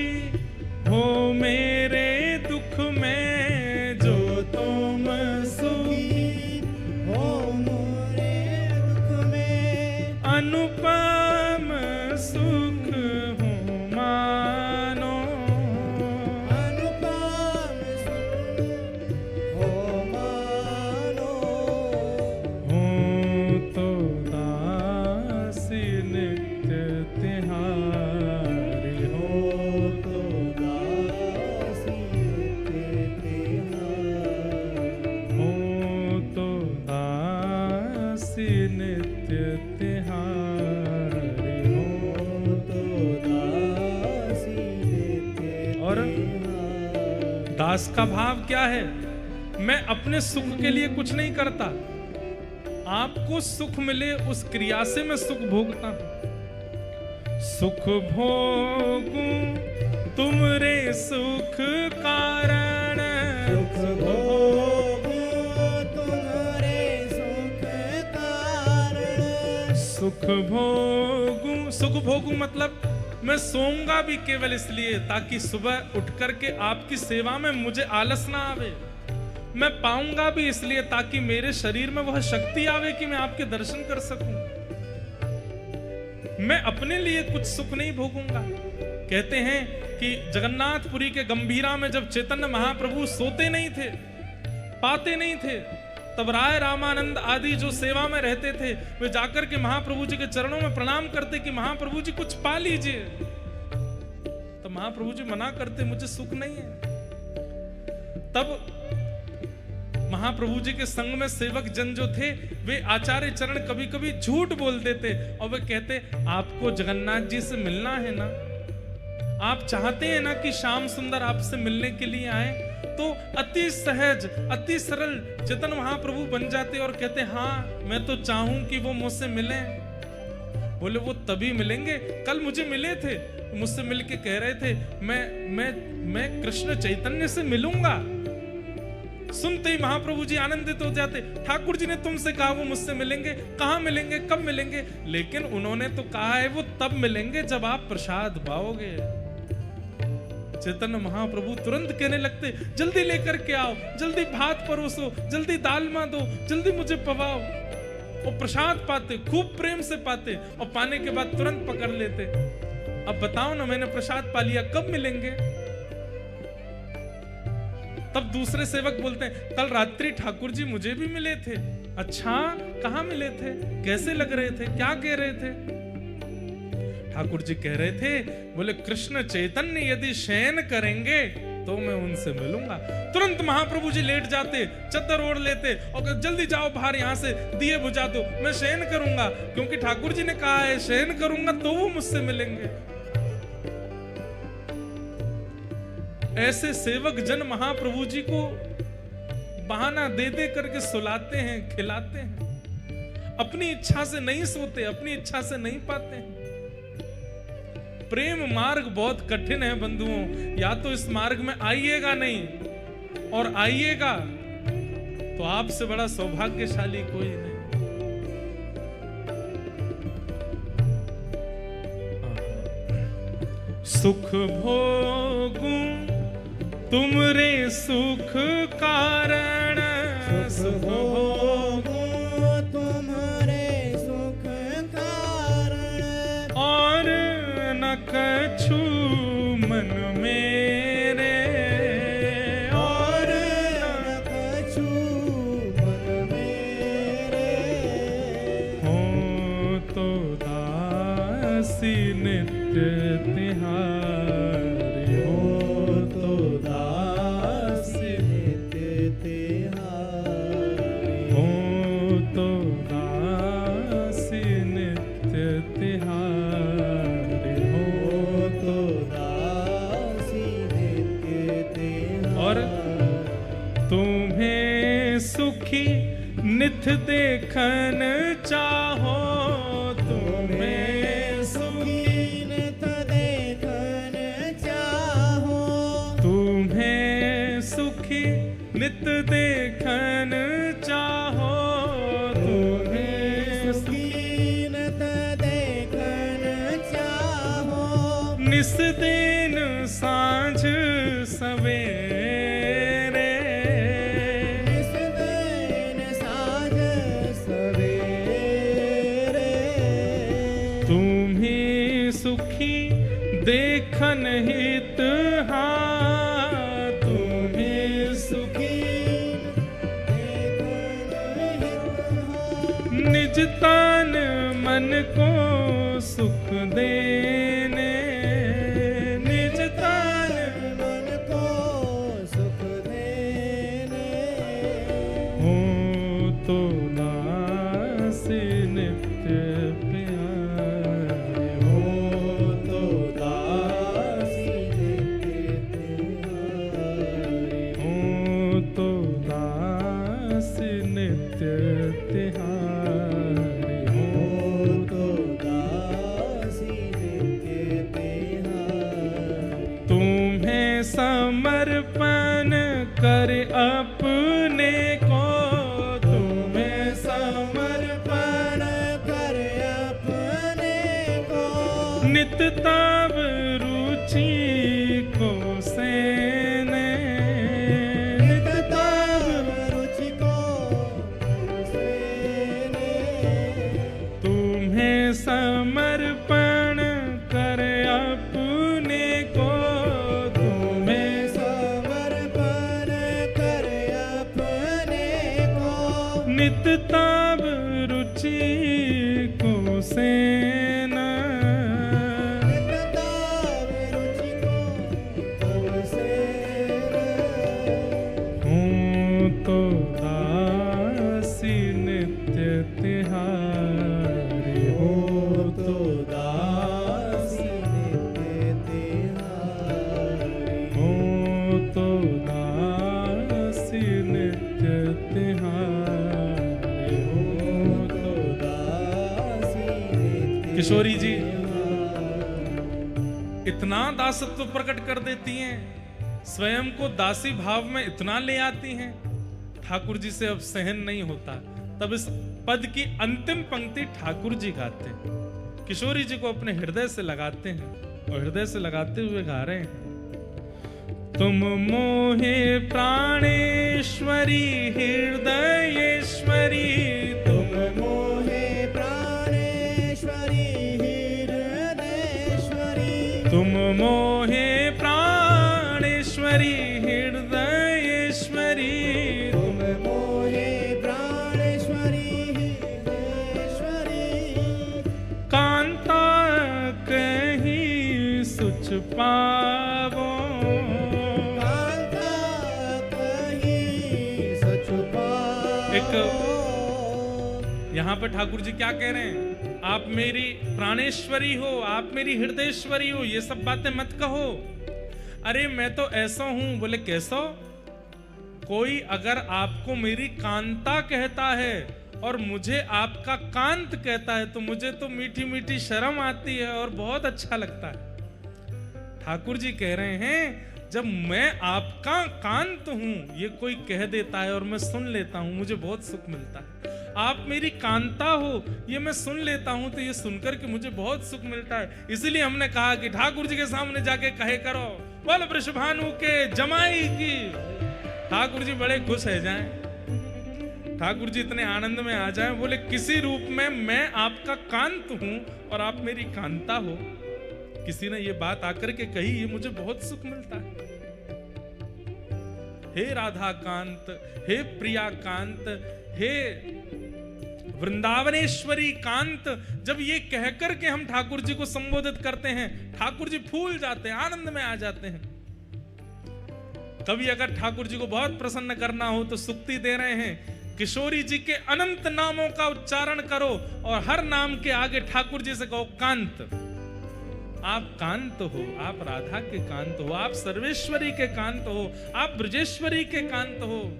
हो मेरे दुख में, जो तुम सुखी हो मोरे दुख में, अनुपम सुख हो मानो, अनुपम सुख हो मानो। हो तो दासी नित्य तिहारी, हो तो दासी नित्य तिहारी, हो तो दासी नित्य तिहारी, हो तो दासी नित्य और तिहारी। दास का भाव क्या है? मैं अपने सुख के लिए कुछ नहीं करता, आपको सुख मिले उस क्रिया से मैं सुख भोगता हूं। सुख भोगूं तुमरे सुख कारण, सुख भोगूं तुम्हारे सुख कारण, सुख भोगूं, सुख भोगूं मतलब मैं सोऊंगा भी केवल इसलिए ताकि सुबह उठ करके आपकी सेवा में मुझे आलस ना आवे। मैं पाऊंगा भी इसलिए ताकि मेरे शरीर में वह शक्ति आवे कि मैं आपके दर्शन कर सकूं। मैं अपने लिए कुछ सुख नहीं भोगूंगा। कहते हैं कि जगन्नाथपुरी के गंभीरा में जब चैतन्य महाप्रभु सोते नहीं थे, पाते नहीं थे, तब राय रामानंद आदि जो सेवा में रहते थे वे जाकर के महाप्रभु जी के चरणों में प्रणाम करते कि महाप्रभु जी कुछ पा लीजिए। तो महाप्रभु जी मना करते, मुझे सुख नहीं है। तब महाप्रभु जी के संग में सेवक जन जो थे वे आचार्य चरण कभी कभी झूठ बोल देते और वे कहते, आपको जगन्नाथ जी से मिलना है ना, आप चाहते हैं ना कि श्याम सुंदर आपसे मिलने के लिए आए, तो अति सहज अति सरल चेतन महाप्रभु बन जाते और कहते, हाँ मैं तो चाहूं कि वो मुझसे मिले। बोले वो तभी मिलेंगे, कल मुझे मिले थे, मुझसे मिलके कह रहे थे मैं कृष्ण चैतन्य से मिलूंगा। सुनते ही महाप्रभु जी आनंदित हो जाते। ठाकुर जी ने तुमसे कहा वो मुझसे मिलेंगे, कहाँ मिलेंगे, कब मिलेंगे, लेकिन उन्होंने तो कहा है वो तब मिलेंगे जब आप प्रसाद पाओगे। चैतन्य महाप्रभु तुरंत कहने लगते, जल्दी लेकर के आओ, जल्दी भात परोसो, जल्दी दाल मां दो, जल्दी मुझे पवाओ। और प्रसाद पाते, खूब प्रेम से पाते, और पाने के बाद तुरंत पकड़ लेते। अब बताओ ना, मैंने प्रसाद पा लिया, कब मिलेंगे? तब दूसरे सेवक बोलते हैं, कल रात्रि ठाकुर जी मुझे भी मिले थे। अच्छा, कहाँ मिले थे, कैसे लग रहे थे, क्या कह रहे थे? ठाकुर जी कह रहे थे, बोले कृष्ण चैतन्य यदि शयन करेंगे तो मैं उनसे मिलूंगा। तुरंत महाप्रभु जी लेट जाते, चद्दर ओढ़ लेते और जल्दी जाओ बाहर, यहां से दिए बुझा दो, मैं शयन करूंगा, क्योंकि ठाकुर जी ने कहा है शयन करूंगा तो वो मुझसे मिलेंगे। ऐसे सेवक जन महाप्रभु जी को बहाना दे दे करके सुलाते हैं, खिलाते हैं। अपनी इच्छा से नहीं सोते, अपनी इच्छा से नहीं पाते हैं। प्रेम मार्ग बहुत कठिन है बंधुओं, या तो इस मार्ग में आइएगा नहीं, और आइएगा तो आपसे बड़ा सौभाग्यशाली कोई नहीं। सुख भोगूं तुमरे सुख कारण, सुख भोगूं तुम्हारे सुख कारण, और न कछु मन मेरे, और न कछु मन मेरे, हो तो दासी नित्य तिहारी, हो तो दासी नित्य तिहारी, हो तो दासी नित्य तिहारी, हो तो दासी नित्य तिहारी। और तुम्हें सुखी नित देखन चाहो, तुम्हें सुखी नित देखन चाहो, तुम्हें सुखी नित देखन चाहो, तुम्हें सुखी नित देखन चाहो, निस दिन सांझ सवेरे, निस दिन साँझ सवेरे, तुम्हें सुखी देखन हित, हाँ तुम्हें सुखी देखन हित हो, निज तन मन को सुख देने, निज तन मन को सुख देने, हो तो दासी नित्य प्यारे, हो तो दासी नित्य तिहारी, हो तो दासी नित्य तिहारी, हो तो दासी नित्य तिहारी। तुम्हें समर्पण कर अपने को, तुम्हें समर्पण कर अपने को, नित तब रुचि को सेने, नित तब रुचि को सेने, तुम्हें समर्पण कर अपने को, तुम्हें समर्पण कर अपने को, नित तब रुचि को सेना, नित तब रुचि को सेने, हूँ तो दासी नित्य तिहारी, हो तो दासी नित्य तिहारी, हूँ तो दासी नित्य तिहारी, हो तो दासी नित्य किशोरी जी तिहारी। इतना दासत्व प्रकट कर देती हैं, स्वयं को दासी भाव में इतना ले आती हैं ठाकुर जी से अब सहन नहीं होता, तब इस पद की अंतिम पंक्ति ठाकुर जी गाते हैं, किशोरी जी को अपने हृदय से लगाते हैं और हृदय से लगाते हुए गा रहे हैं। तुम मोहे प्राणेश्वरी हृदयेश्वरी, तुम मोहे प्राणेश्वरी हृदयेश्वरी, तुम मोहे प्राणेश्वरी हृदयेश्वरी, तुम मोहे प्राणेश्वरी हृदयेश्वरी, कांता कहीं सुच पावो, कांता कहीं सच पावो। यहाँ पर ठाकुर जी क्या कह रहे हैं, आप मेरी प्राणेश्वरी हो, आप मेरी हृदयेश्वरी हो, ये सब बातें मत कहो। अरे मैं तो ऐसा हूं। बोले कैसा? कोई अगर आपको मेरी कांता कहता है और मुझे आपका कांत कहता है तो मुझे तो मीठी मीठी शर्म आती है और बहुत अच्छा लगता है। ठाकुर जी कह रहे हैं जब मैं आपका कांत हूं, ये कोई कह देता है और मैं सुन लेता हूं, मुझे बहुत सुख मिलता है। आप मेरी कांता हो, ये मैं सुन लेता हूं तो ये सुनकर के मुझे बहुत सुख मिलता है। इसीलिए हमने कहा कि ठाकुर जी के सामने जाके कहे करो, बोल वृषभानु के जमाई की। ठाकुर जी बड़े खुश है जाएं, ठाकुर जी इतने आनंद में आ जाएं, बोले किसी रूप में मैं आपका कांत हूं और आप मेरी कांता हो। किसी ने ये बात आकर के कही, ये मुझे बहुत सुख मिलता है। हे राधा कांत, हे प्रिया कांत, हे वृंदावनेश्वरी कांत, जब ये कहकर के हम ठाकुर जी को संबोधित करते हैं, ठाकुर जी फूल जाते हैं, आनंद में आ जाते हैं। कभी अगर ठाकुर जी को बहुत प्रसन्न करना हो तो सुक्ति दे रहे हैं, किशोरी जी के अनंत नामों का उच्चारण करो और हर नाम के आगे ठाकुर जी से कहो कांत। आप कांत हो, आप राधा के कांत हो, आप सर्वेश्वरी के कांत हो, आप ब्रजेश्वरी के कांत हो,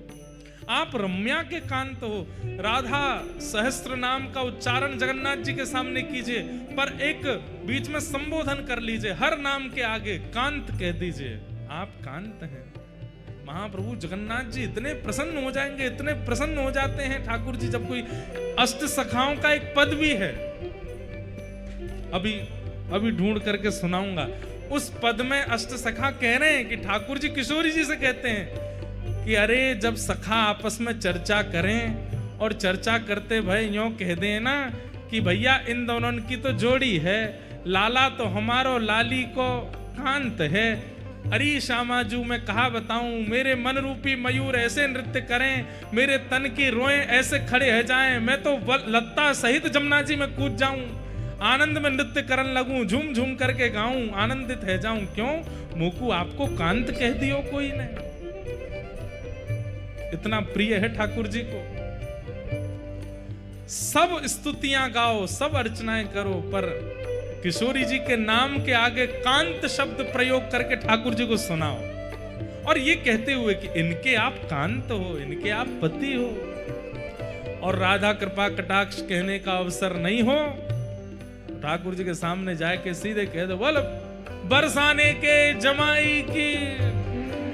आप रम्या के कांत हो। राधा सहस्त्र नाम का उच्चारण जगन्नाथ जी के सामने कीजिए, पर एक बीच में संबोधन कर लीजिए, हर नाम के आगे कांत कह दीजिए, आप कांत हैं। महाप्रभु जगन्नाथ जी इतने प्रसन्न हो जाएंगे, इतने प्रसन्न हो जाते हैं ठाकुर जी। जब कोई अष्ट सखाओं का एक पद भी है, अभी ढूंढ करके सुनाऊंगा। उस पद में अष्ट सखा कह रहे हैं कि ठाकुर जी किशोरी जी से कहते हैं कि अरे जब सखा आपस में चर्चा करें और चर्चा करते भाई यूं कह दें ना कि भैया इन दोनों की तो जोड़ी है, लाला तो हमारो लाली को कांत है। अरे श्यामाजू मैं कहा बताऊं, मेरे मन रूपी मयूर ऐसे नृत्य करें, मेरे तन की रोएं ऐसे खड़े हो जाएं, मैं तो लत्ता सहित जमुना जी में कूद जाऊं, आनंद में नृत्य करन लगूं, झूम झूम करके गाऊं, आनंदित है जाऊं। क्यों मोकू आपको कांत कह दियो कोई ने? इतना प्रिय है ठाकुर जी को। सब स्तुतियां गाओ, सब अर्चनाएं करो, पर किशोरी जी के नाम के आगे कांत शब्द प्रयोग करके ठाकुर जी को सुनाओ, और ये कहते हुए कि इनके आप कांत हो, इनके आप पति हो। और राधा कृपा कटाक्ष कहने का अवसर नहीं हो, ठाकुर जी के सामने जाके सीधे कह दो, बोल बरसाने के जमाई की,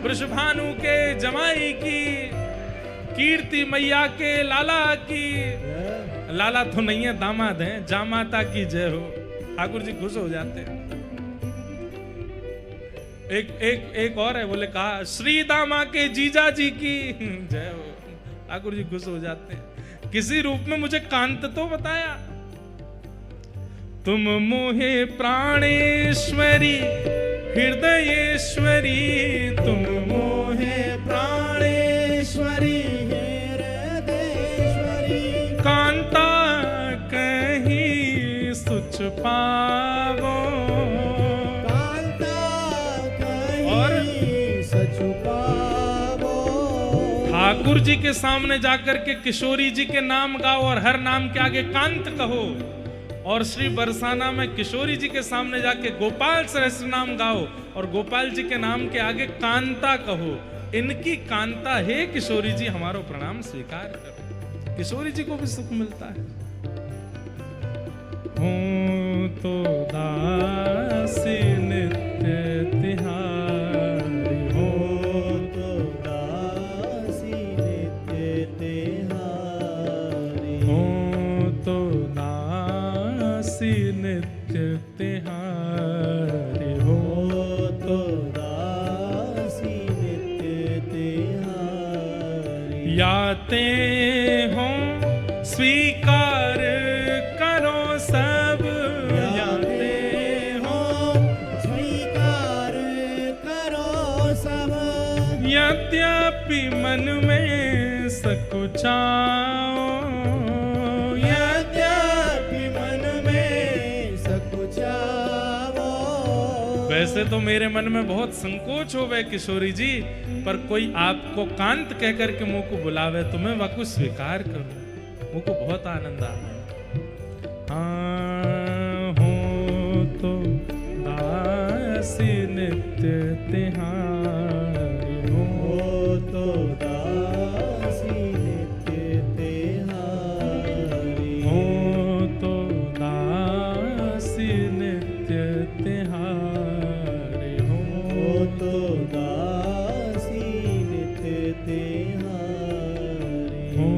वृषभानु के जमाई की, कीर्ति मैया के लाला की। लाला तो नहीं है, दामाद है, जामाता की जय हो। ठाकुर जी खुश हो जाते हैं। एक और है, बोले कहा श्री दामा के जीजा जी की जय हो। ठाकुर जी खुश हो जाते हैं। किसी रूप में मुझे कांत तो बताया। तुम मोहे प्राणेश्वरी हृदयेश्वरी, तुम मोहे प्राणेश्वरी हृदयेश्वरी, कांता कहीं सुच पावो, कांता कहीं सच पावो। ठाकुर जी के सामने जाकर के किशोरी जी के नाम गाओ और हर नाम के आगे कांत कहो, और श्री बरसाना में किशोरी जी के सामने जाके गोपाल सहस्त्र नाम गाओ और गोपाल जी के नाम के आगे कांता कहो। इनकी कांता है किशोरी जी, हमारो प्रणाम स्वीकार करो। किशोरी जी को भी सुख मिलता है। हो तो दासी नित्य तिहारी, हो तो दासी नित्य याते हो स्वीकार करो सब, याते हो स्वीकार करो सब। यद्यपि मन में सकुचाओ, यद्यपि मन में सकुचाओ। वैसे तो मेरे मन में बहुत संकोच हो गए किशोरी जी, पर कोई आपको कांत कह करके मुंह को बुलावे तो मैं वाकु स्वीकार करूं, मुझ को बहुत आनंद आ रहा। हाँ हो तो दासी नित्य तिहारी, हो तो दासी नित्य तिहारी। हो तो दासी नित्य तिहारी, हो तो दासी नित्य तिहारी। हो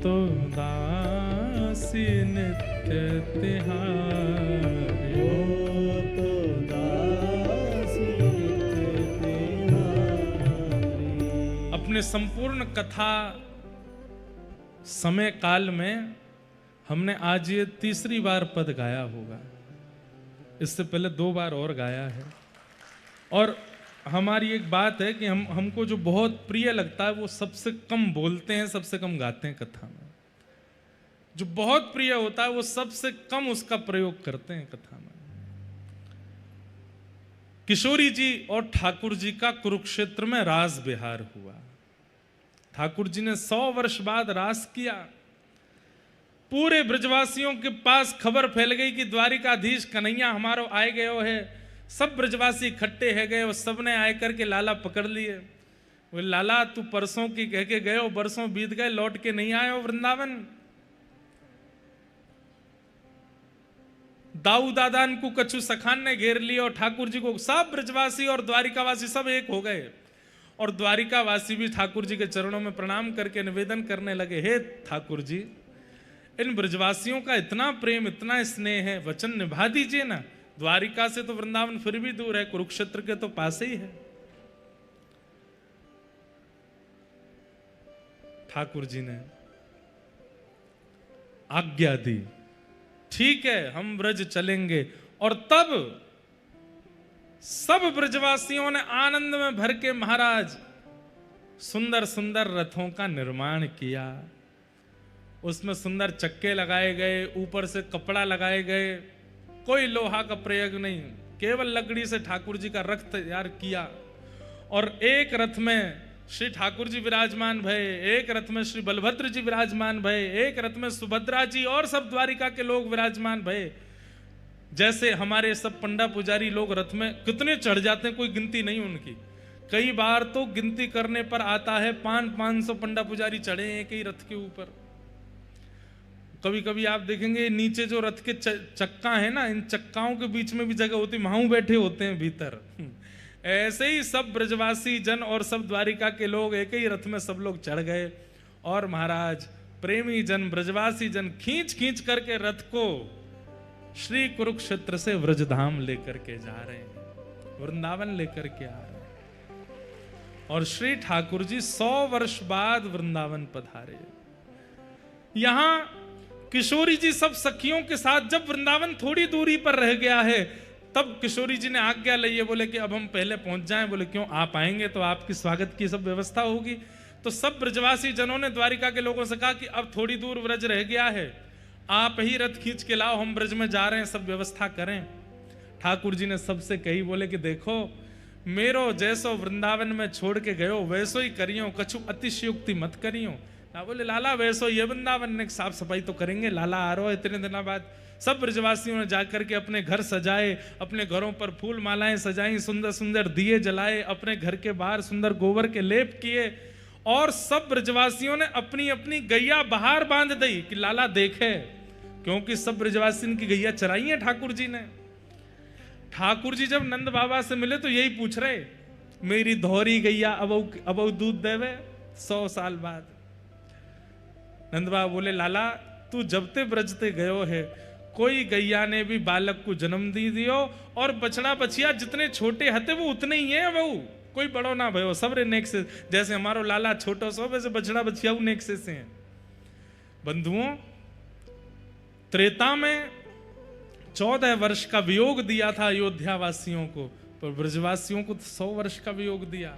तो दासी नित्य तिहारी। हो तो दासी नित्य तिहारी। अपने संपूर्ण कथा समय काल में हमने आज ये तीसरी बार पद गाया होगा, इससे पहले 2 बार और गाया है। और हमारी एक बात है कि हमको जो बहुत प्रिय लगता है वो सबसे कम बोलते हैं, सबसे कम गाते हैं कथा में। जो बहुत प्रिय होता है वो सबसे कम उसका प्रयोग करते हैं कथा में। किशोरी जी और ठाकुर जी का कुरुक्षेत्र में रास विहार हुआ। ठाकुर जी ने 100 वर्ष बाद रास किया। पूरे ब्रजवासियों के पास खबर फैल गई कि द्वारिकाधीश कन्हैया हमारो आए गयो है। सब ब्रजवासी इकट्ठे है गए और सबने आए करके लाला पकड़ लिए। वो लाला तू परसों की कह के गए, बरसों बीत गए, लौट के नहीं आए हो वृंदावन। दाऊ दादान को कछु सखान ने घेर लिया और ठाकुर जी को सब ब्रजवासी और द्वारिकावासी सब एक हो गए। और द्वारिकावासी भी ठाकुर जी के चरणों में प्रणाम करके निवेदन करने लगे, हे ठाकुर जी, इन ब्रजवासियों का इतना प्रेम, इतना स्नेह है, वचन निभा दीजिए ना। द्वारिका से तो वृंदावन फिर भी दूर है, कुरुक्षेत्र के तो पास ही है। ठाकुर जी ने आज्ञा दी, ठीक है हम ब्रज चलेंगे। और तब सब ब्रजवासियों ने आनंद में भर के महाराज सुंदर सुंदर रथों का निर्माण किया। उसमें सुंदर चक्के लगाए गए, ऊपर से कपड़ा लगाए गए, कोई लोहा का प्रयोग नहीं, केवल लकड़ी से ठाकुर जी का रथ तैयार किया। और एक रथ में श्री ठाकुर जी विराजमान भये, एक रथ में श्री बलभद्र जी विराजमान भये, एक रथ में सुभद्रा जी और सब द्वारिका के लोग विराजमान भये। जैसे हमारे सब पंडा पुजारी लोग रथ में कितने चढ़ जाते हैं, कोई गिनती नहीं उनकी। कई बार तो गिनती करने पर आता है 500 पंडा पुजारी चढ़े एक ही रथ के ऊपर। कभी कभी आप देखेंगे नीचे जो रथ के चक्का है ना, इन चक्काओं के बीच में भी जगह होती, वहां बैठे होते हैं भीतर। ऐसे ही सब ब्रजवासी जन और सब द्वारिका के लोग एक ही रथ में सब लोग चढ़ गए। और महाराज प्रेमी जन, ब्रजवासी जन खींच खींच करके रथ को श्री कुरुक्षेत्र से व्रजधाम लेकर के जा रहे हैं, वृंदावन लेकर के आ रहे हैं। और श्री ठाकुर जी 100 वर्ष बाद वृंदावन पधारे। यहां किशोरी जी सब सखियों के साथ जब वृंदावन थोड़ी दूरी पर रह गया है, तब किशोरी जी ने आज्ञा ली है, बोले कि अब हम पहले पहुंच जाएं। बोले क्यों, आप आएंगे तो आपकी स्वागत की सब व्यवस्था होगी। तो सब ब्रजवासी जनों ने द्वारिका के लोगों से कहा कि अब थोड़ी दूर व्रज रह गया है, आप ही रथ खींच के लाओ, हम ब्रज में जा रहे हैं, सब व्यवस्था करें। ठाकुर जी ने सबसे कही, बोले कि देखो मेरो जैसो वृंदावन में छोड़ के गयो वैसो ही करियो, कछु अतिशयोक्ति मत करियो ना। बोले लाला वैसो ये वृंदावन ने साफ सफाई तो करेंगे, लाला आ रहा है इतने दिनों बाद। सब ब्रजवासियों ने जाकर के अपने घर सजाए, अपने घरों पर फूल मालाएं सजाई, सुंदर सुंदर दिए जलाए, अपने घर के बाहर सुंदर गोबर के लेप किए। और सब ब्रजवासियों ने अपनी अपनी गैया बाहर बांध दी कि लाला देखे, क्योंकि सब ब्रजवासी की गैया चराई है ठाकुर जी ने। ठाकुर जी जब नंद बाबा से मिले तो यही पूछ रहे, मेरी धौरी गैया अब दूध देवे 100 साल बाद। नंद बाबा बोले लाला तू जब ते ब्रजते गयो है, कोई गैया ने भी बालक को जन्म दी दियो, और बछड़ा बछिया जितने छोटे हते वो उतने ही है बहू, कोई बड़ो ना भयो, सबरे नेक से, जैसे हमारो लाला छोटो सो वैसे बछड़ा बछियाऊ नेक से हैं। बंधुओं, त्रेता में 14 वर्ष का वियोग दिया था अयोध्या वासियों को, पर ब्रजवासियों को 100 वर्ष का वियोग दिया।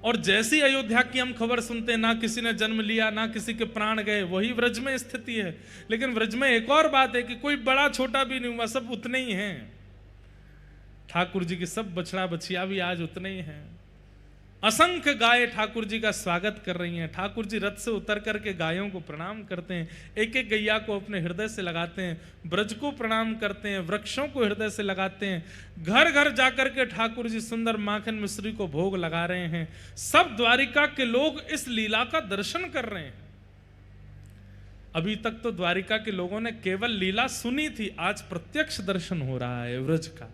और जैसी अयोध्या की हम खबर सुनते हैं, ना किसी ने जन्म लिया, ना किसी के प्राण गए, वही व्रज में स्थिति है। लेकिन व्रज में एक और बात है कि कोई बड़ा छोटा भी नहीं हुआ, सब उतने ही हैं। ठाकुर जी की सब बछड़ा बछिया भी आज उतने ही हैं। असंख्य गाय ठाकुर जी का स्वागत कर रही हैं। ठाकुर जी रथ से उतर करके गायों को प्रणाम करते हैं, एक एक गैया को अपने हृदय से लगाते हैं, ब्रज को प्रणाम करते हैं, वृक्षों को हृदय से लगाते हैं। घर घर जाकर के ठाकुर जी सुंदर माखन मिश्री को भोग लगा रहे हैं। सब द्वारिका के लोग इस लीला का दर्शन कर रहे हैं। अभी तक तो द्वारिका के लोगों ने केवल लीला सुनी थी, आज प्रत्यक्ष दर्शन हो रहा है व्रज का।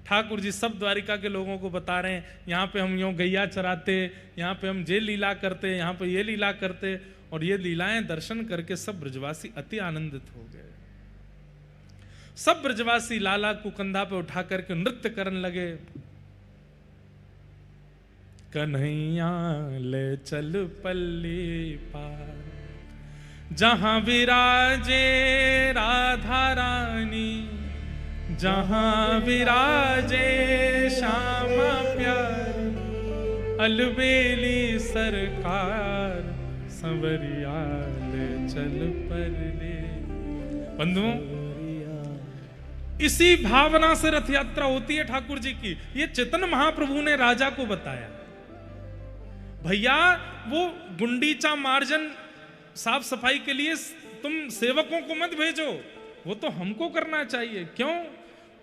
ठाकुर जी सब द्वारिका के लोगों को बता रहे हैं, यहाँ पे हम यूं गैया चराते, यहाँ पे हम ये लीला करते, यहाँ पे ये लीला करते। और ये लीलाएं दर्शन करके सब ब्रजवासी अति आनंदित हो गए। सब ब्रजवासी लाला को कंधा पे उठा करके नृत्य करने लगे। कन्हैया ले चल पल्ली पार, जहां विराजे राधा रानी, जहां विराजे श्यामा प्यार, अलबेली सरकार, संवरिया ले चल परले। बंधुओं, इसी भावना से रथ यात्रा होती है ठाकुर जी की। ये चेतन महाप्रभु ने राजा को बताया, भैया वो गुंडीचा मार्जन साफ सफाई के लिए तुम सेवकों को मत भेजो, वो तो हमको करना चाहिए। क्यों?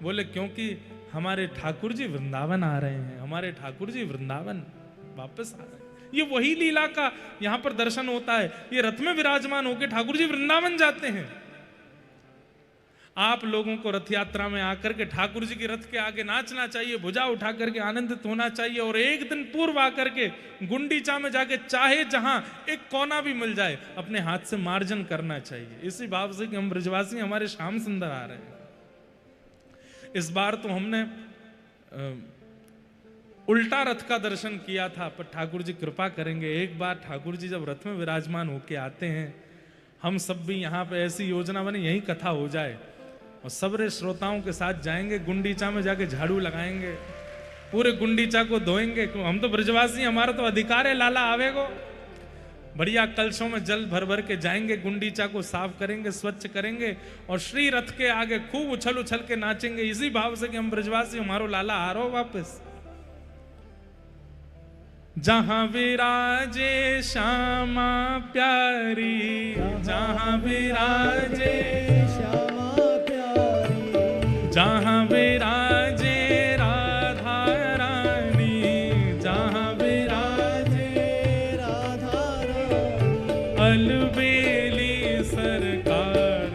बोले क्योंकि हमारे ठाकुर जी वृंदावन आ रहे हैं, हमारे ठाकुर जी वृंदावन वापस आ रहे हैं। ये वही लीला का यहां पर दर्शन होता है। ये रथ में विराजमान होकर ठाकुर जी वृंदावन जाते हैं। आप लोगों को रथ यात्रा में आकर के ठाकुर जी के रथ के आगे नाचना चाहिए, भुजा उठा करके आनंदित होना चाहिए। और एक दिन पूर्व आकर के गुंडीचा में जाके चाहे जहां एक कोना भी मिल जाए अपने हाथ से मार्जन करना चाहिए, इसी भाव से कि हम ब्रजवासी हमारे श्याम सुंदर आ रहे हैं। इस बार तो हमने उल्टा रथ का दर्शन किया था, पर ठाकुर जी कृपा करेंगे एक बार ठाकुर जी जब रथ में विराजमान होके आते हैं, हम सब भी यहाँ पे ऐसी योजना बनी यही कथा हो जाए और सबरे श्रोताओं के साथ जाएंगे, गुंडीचा में जाके झाड़ू लगाएंगे, पूरे गुंडीचा को धोएंगे। हम तो ब्रजवासी, हमारा तो अधिकार है, लाला आवेगो। बढ़िया कलशों में जल भर भर के जाएंगे, गुंडीचा को साफ करेंगे, स्वच्छ करेंगे और श्री रथ के आगे खूब उछल उछल के नाचेंगे, इसी भाव से कि हम ब्रजवासी, हमारो लाला आ रहो वापस। जहां विराजे श्यामा प्यारी, जहां विराजे श्यामा प्यारी, जहां विराजे राधा रानी, जहां विराजे राधा रानी, अलबेली सरकार,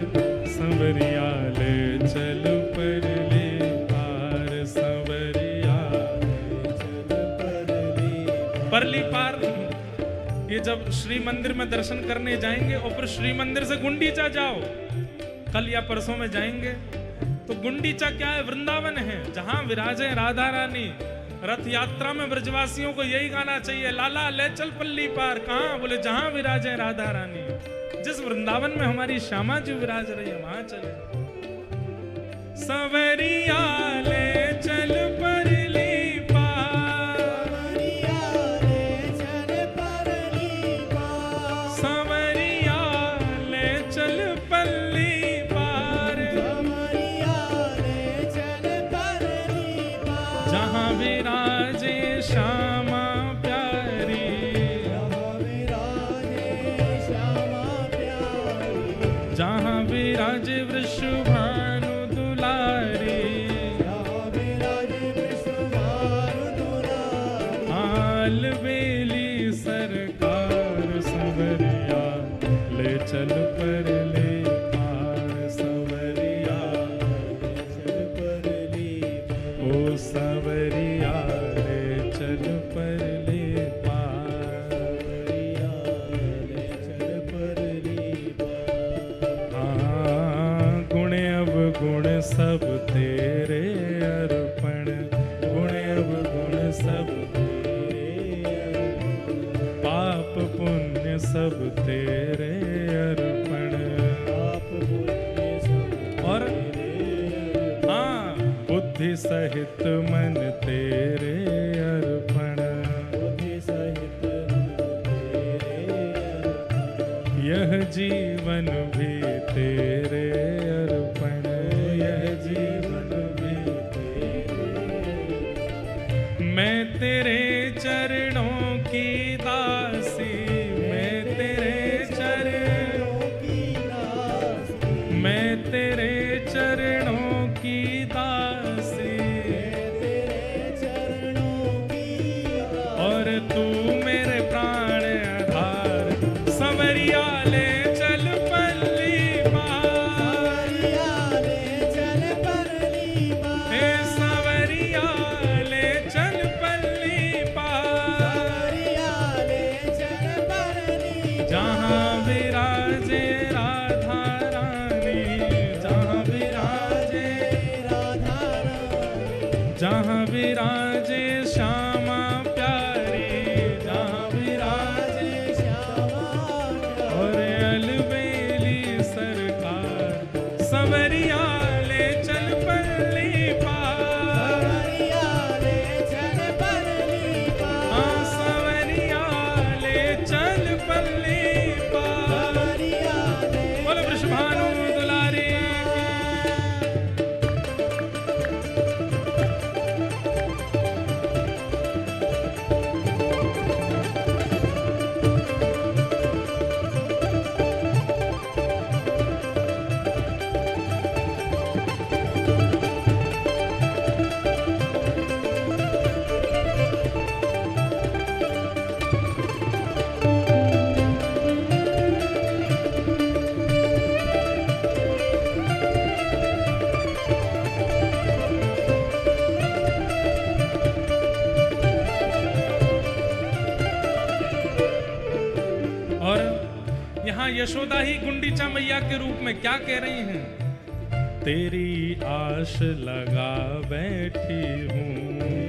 संवरिया ले चल परले पार, संवरिया चल परले परली पार। ये जब श्री मंदिर में दर्शन करने जाएंगे और फिर श्री मंदिर से गुंडीचा जाओ, कल या परसों में जाएंगे, तो गुंडीचा क्या है? वृंदावन है, जहां विराजे राधा रानी। रथ यात्रा में ब्रजवासियों को यही गाना चाहिए, लाला ले चल पल्ली पार। कहां? बोले जहां विराजे राधा रानी, जिस वृंदावन में हमारी श्यामा जी विराज रही है वहां चले। संवरिया ले चल परली पार, संवरिया ले चल परली पार, संवरिया ले चल पल्ली पार, संवरिया ले चल परली पार, जहां विराजे श्यामा प्यारी, जहां विराजे श्यामा प्यारी, जहां विराजे वृषभानु दुलारी, जहां विराजे विश्वभानु दुलारी, अलबेली सरकार, संवरिया ले चल परले पार, संवरिया चल परली ओ संवरिया ले चल परले पार। संवरिया ले चल परली पार, गुण अवगुण सब तेरे अर्पण, गुण अवगुण सब सब तेरे अर्पण। पाप पुण्य सब और तेरे अर्पण। हाँ, बुद्धि सहित मन तेरे अर्पण। बुद्धि सहित मन तेरे अर्पण। यह जीवन भी तेरे अर्पण। यह जीवन भी मैं तेरे चरणों की दासी। मैं तेरे चरणों की दासी। मैं तेरे चरणों की दासी। तेरे चरणों की दासी। और तू मेरे प्राण आधार। संवरिया ले चल पल्ली पार। संवरिया ले चल पल्ली पार। हे संवरिया ले चल पल्ली पार। संवरिया ले चल पल्ली पार। जहाँ विराजे राधा रानी। जहाँ विराजे राधा रानी। जहाँ विराजे श्यामा प्यारी। जहाँ विराजे श्यामा और अलबेली सरकार। संवरिया ले चल पल्ली पार। संवरिया ले चल पल्ली पार। हाँ, संवरिया ले चल पल्ली पार। संवरिया ले बोलो वृषभानु दुलारी की। और यहाँ यशोदा ही गुंडीचा मैया के रूप में क्या कह रही हैं? तेरी आस लगा बैठी हूँ।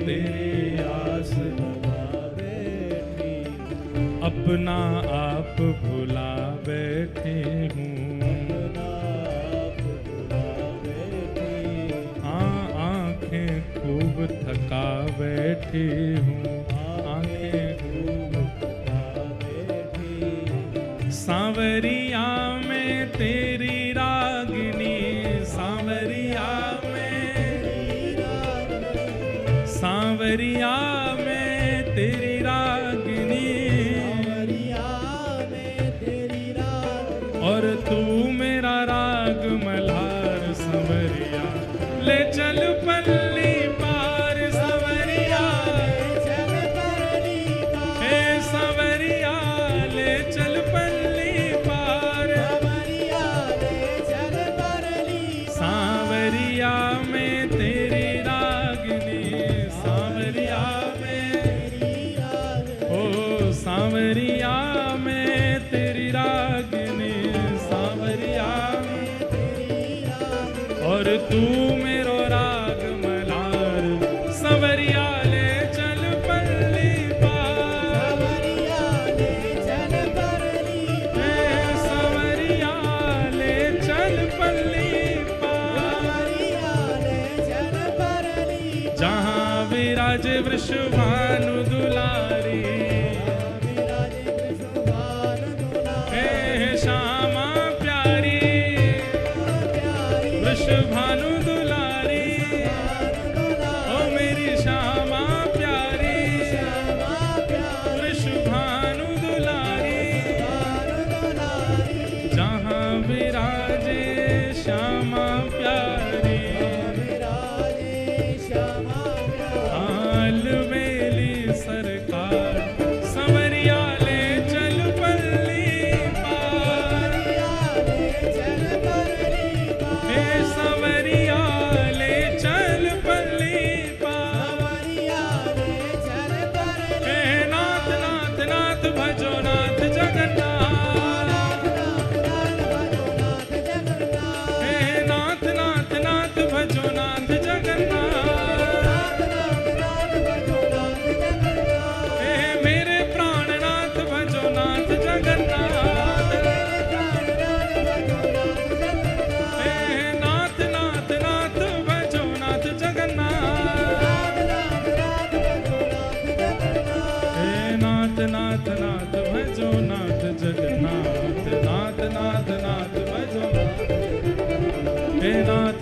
तेरी आस लगा बैठी। अपना आप भुला बैठी हूँ। अपना आप भुला बैठी। हाँ, आंखें खूब थका बैठी हूँ। आंखें खूब थका बैठी। सांवरिया में तेरी रागिनी। सांवरिया में सांवरिया में तेरी रागिनी। संवरिया में तेरी राग। और तू मेरा राग मल्हार। संवरिया ले चल पल्ली पार। संवरिया चल पल्ली पार। हे संवरिया ले चल पल्ली पार। संवरिया ले चल पल्ली पार। सांवरिया में तेरी रागिनी। सांवरिया में तेरी राग। ओ सांवरिया में तेरी रागिनी। सांवरिया में तेरी राग। और तू मेरो राग मल्हार। संवरिया ले चल पल्ली पार। संवरिया ले चल पल्ली हे संवरिया ले चल पल्ली पार। संवरिया ले चल पल्ली। जहाँ विराजे वृषभानु दुलारी। विराजे वृषभानु दुलारी। हे श्यामा प्यारी। प्यारी वृषभानु दुलारी। ओ मेरी श्यामा प्यारी। श्यामा प्यारी। वृषभानु दुलारी। दुलारी। जहाँ विराजे श्यामा प्यारी। विराजे श्यामा प्यारी। अलबेली सरकार। संवरिया ले चल पल्ली पार। ले चल पल्ली पार। हे संवरिया ले चल पल्ली पार। संवरिया ले चल पल्ली। हे नाथ नाथ नाथ भजो नाथ जगन्नाथ। नाथ नाथ नाथ भजो नाथ जगन्नाथ। हे नाथ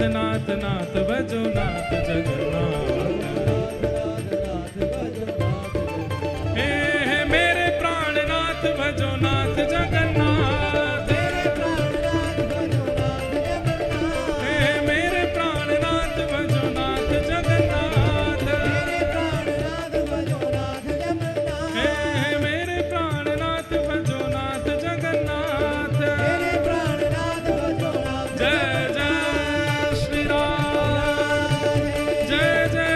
नाथ नाथ भजो नाथ जगन्नाथ। हे मेरे प्राणनाथ भजो नाथ जगन्नाथ। हे मेरे प्राणनाथ भजो नाथ जगन्नाथ। हे मेरे प्राणनाथ भजो नाथ जगन्नाथ। जय जय श्री राम, जय जय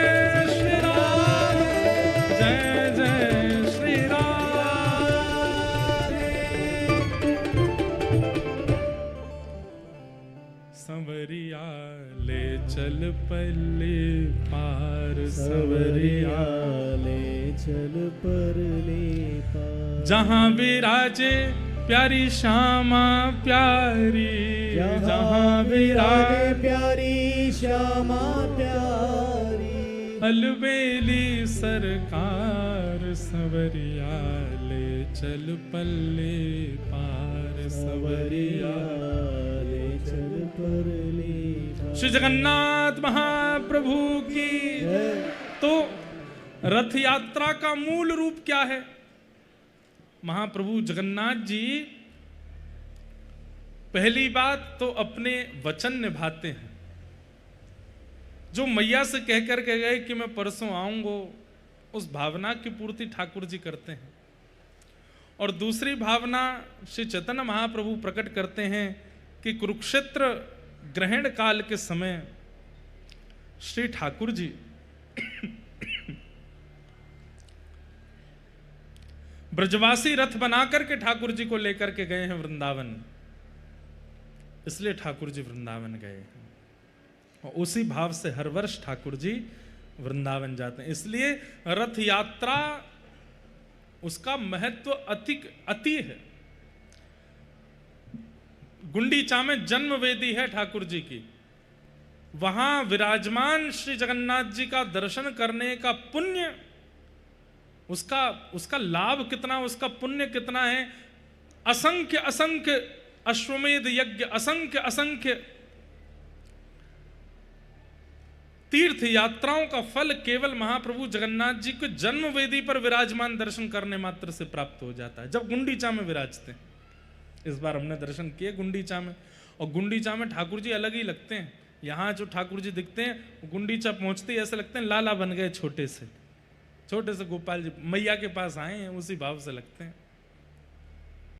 श्री राम, जय जय श्री राम। संवरिया ले चल पल्ले पार, संवरिया ले चल परले पार। जहाँ विराजे प्यारी श्यामा प्यारी, जहाँ विराजे प्यारी श्यामा प्यारी। अलबेली सरकार, संवरिया ले चल पल्ले पार, संवरिया ले चल परले पार। श्री जगन्नाथ महाप्रभु की। तो रथ यात्रा का मूल रूप क्या है? महाप्रभु जगन्नाथ जी पहली बात तो अपने वचन निभाते हैं। जो मैया से कह कर के गए कि मैं परसों आऊंगा, उस भावना की पूर्ति ठाकुर जी करते हैं। और दूसरी भावना श्री चैतन्य महाप्रभु प्रकट करते हैं कि कुरुक्षेत्र ग्रहण काल के समय श्री ठाकुर जी ब्रजवासी रथ बना करके ठाकुर जी को लेकर के गए हैं वृंदावन, इसलिए ठाकुर जी वृंदावन गए हैं। और उसी भाव से हर वर्ष ठाकुर जी वृंदावन जाते हैं। इसलिए रथ यात्रा उसका महत्व अति है। गुंडीचा में जन्म वेदी है ठाकुर जी की, वहां विराजमान श्री जगन्नाथ जी का दर्शन करने का पुण्य, उसका लाभ कितना, उसका पुण्य कितना है। असंख्य असंख्य अश्वमेध यज्ञ, असंख्य असंख्य तीर्थ यात्राओं का फल केवल महाप्रभु जगन्नाथ जी के जन्म वेदी पर विराजमान दर्शन करने मात्र से प्राप्त हो जाता है, जब गुंडीचा में विराजते हैं। इस बार हमने दर्शन किए गुंडीचा में, और गुंडीचा में ठाकुर जी अलग ही लगते हैं। यहाँ जो ठाकुर जी दिखते हैं, गुंडीचा पहुंचते ही ऐसे लगते हैं लाला बन गए, छोटे से गोपाल जी मैया के पास आए हैं, उसी भाव से लगते हैं।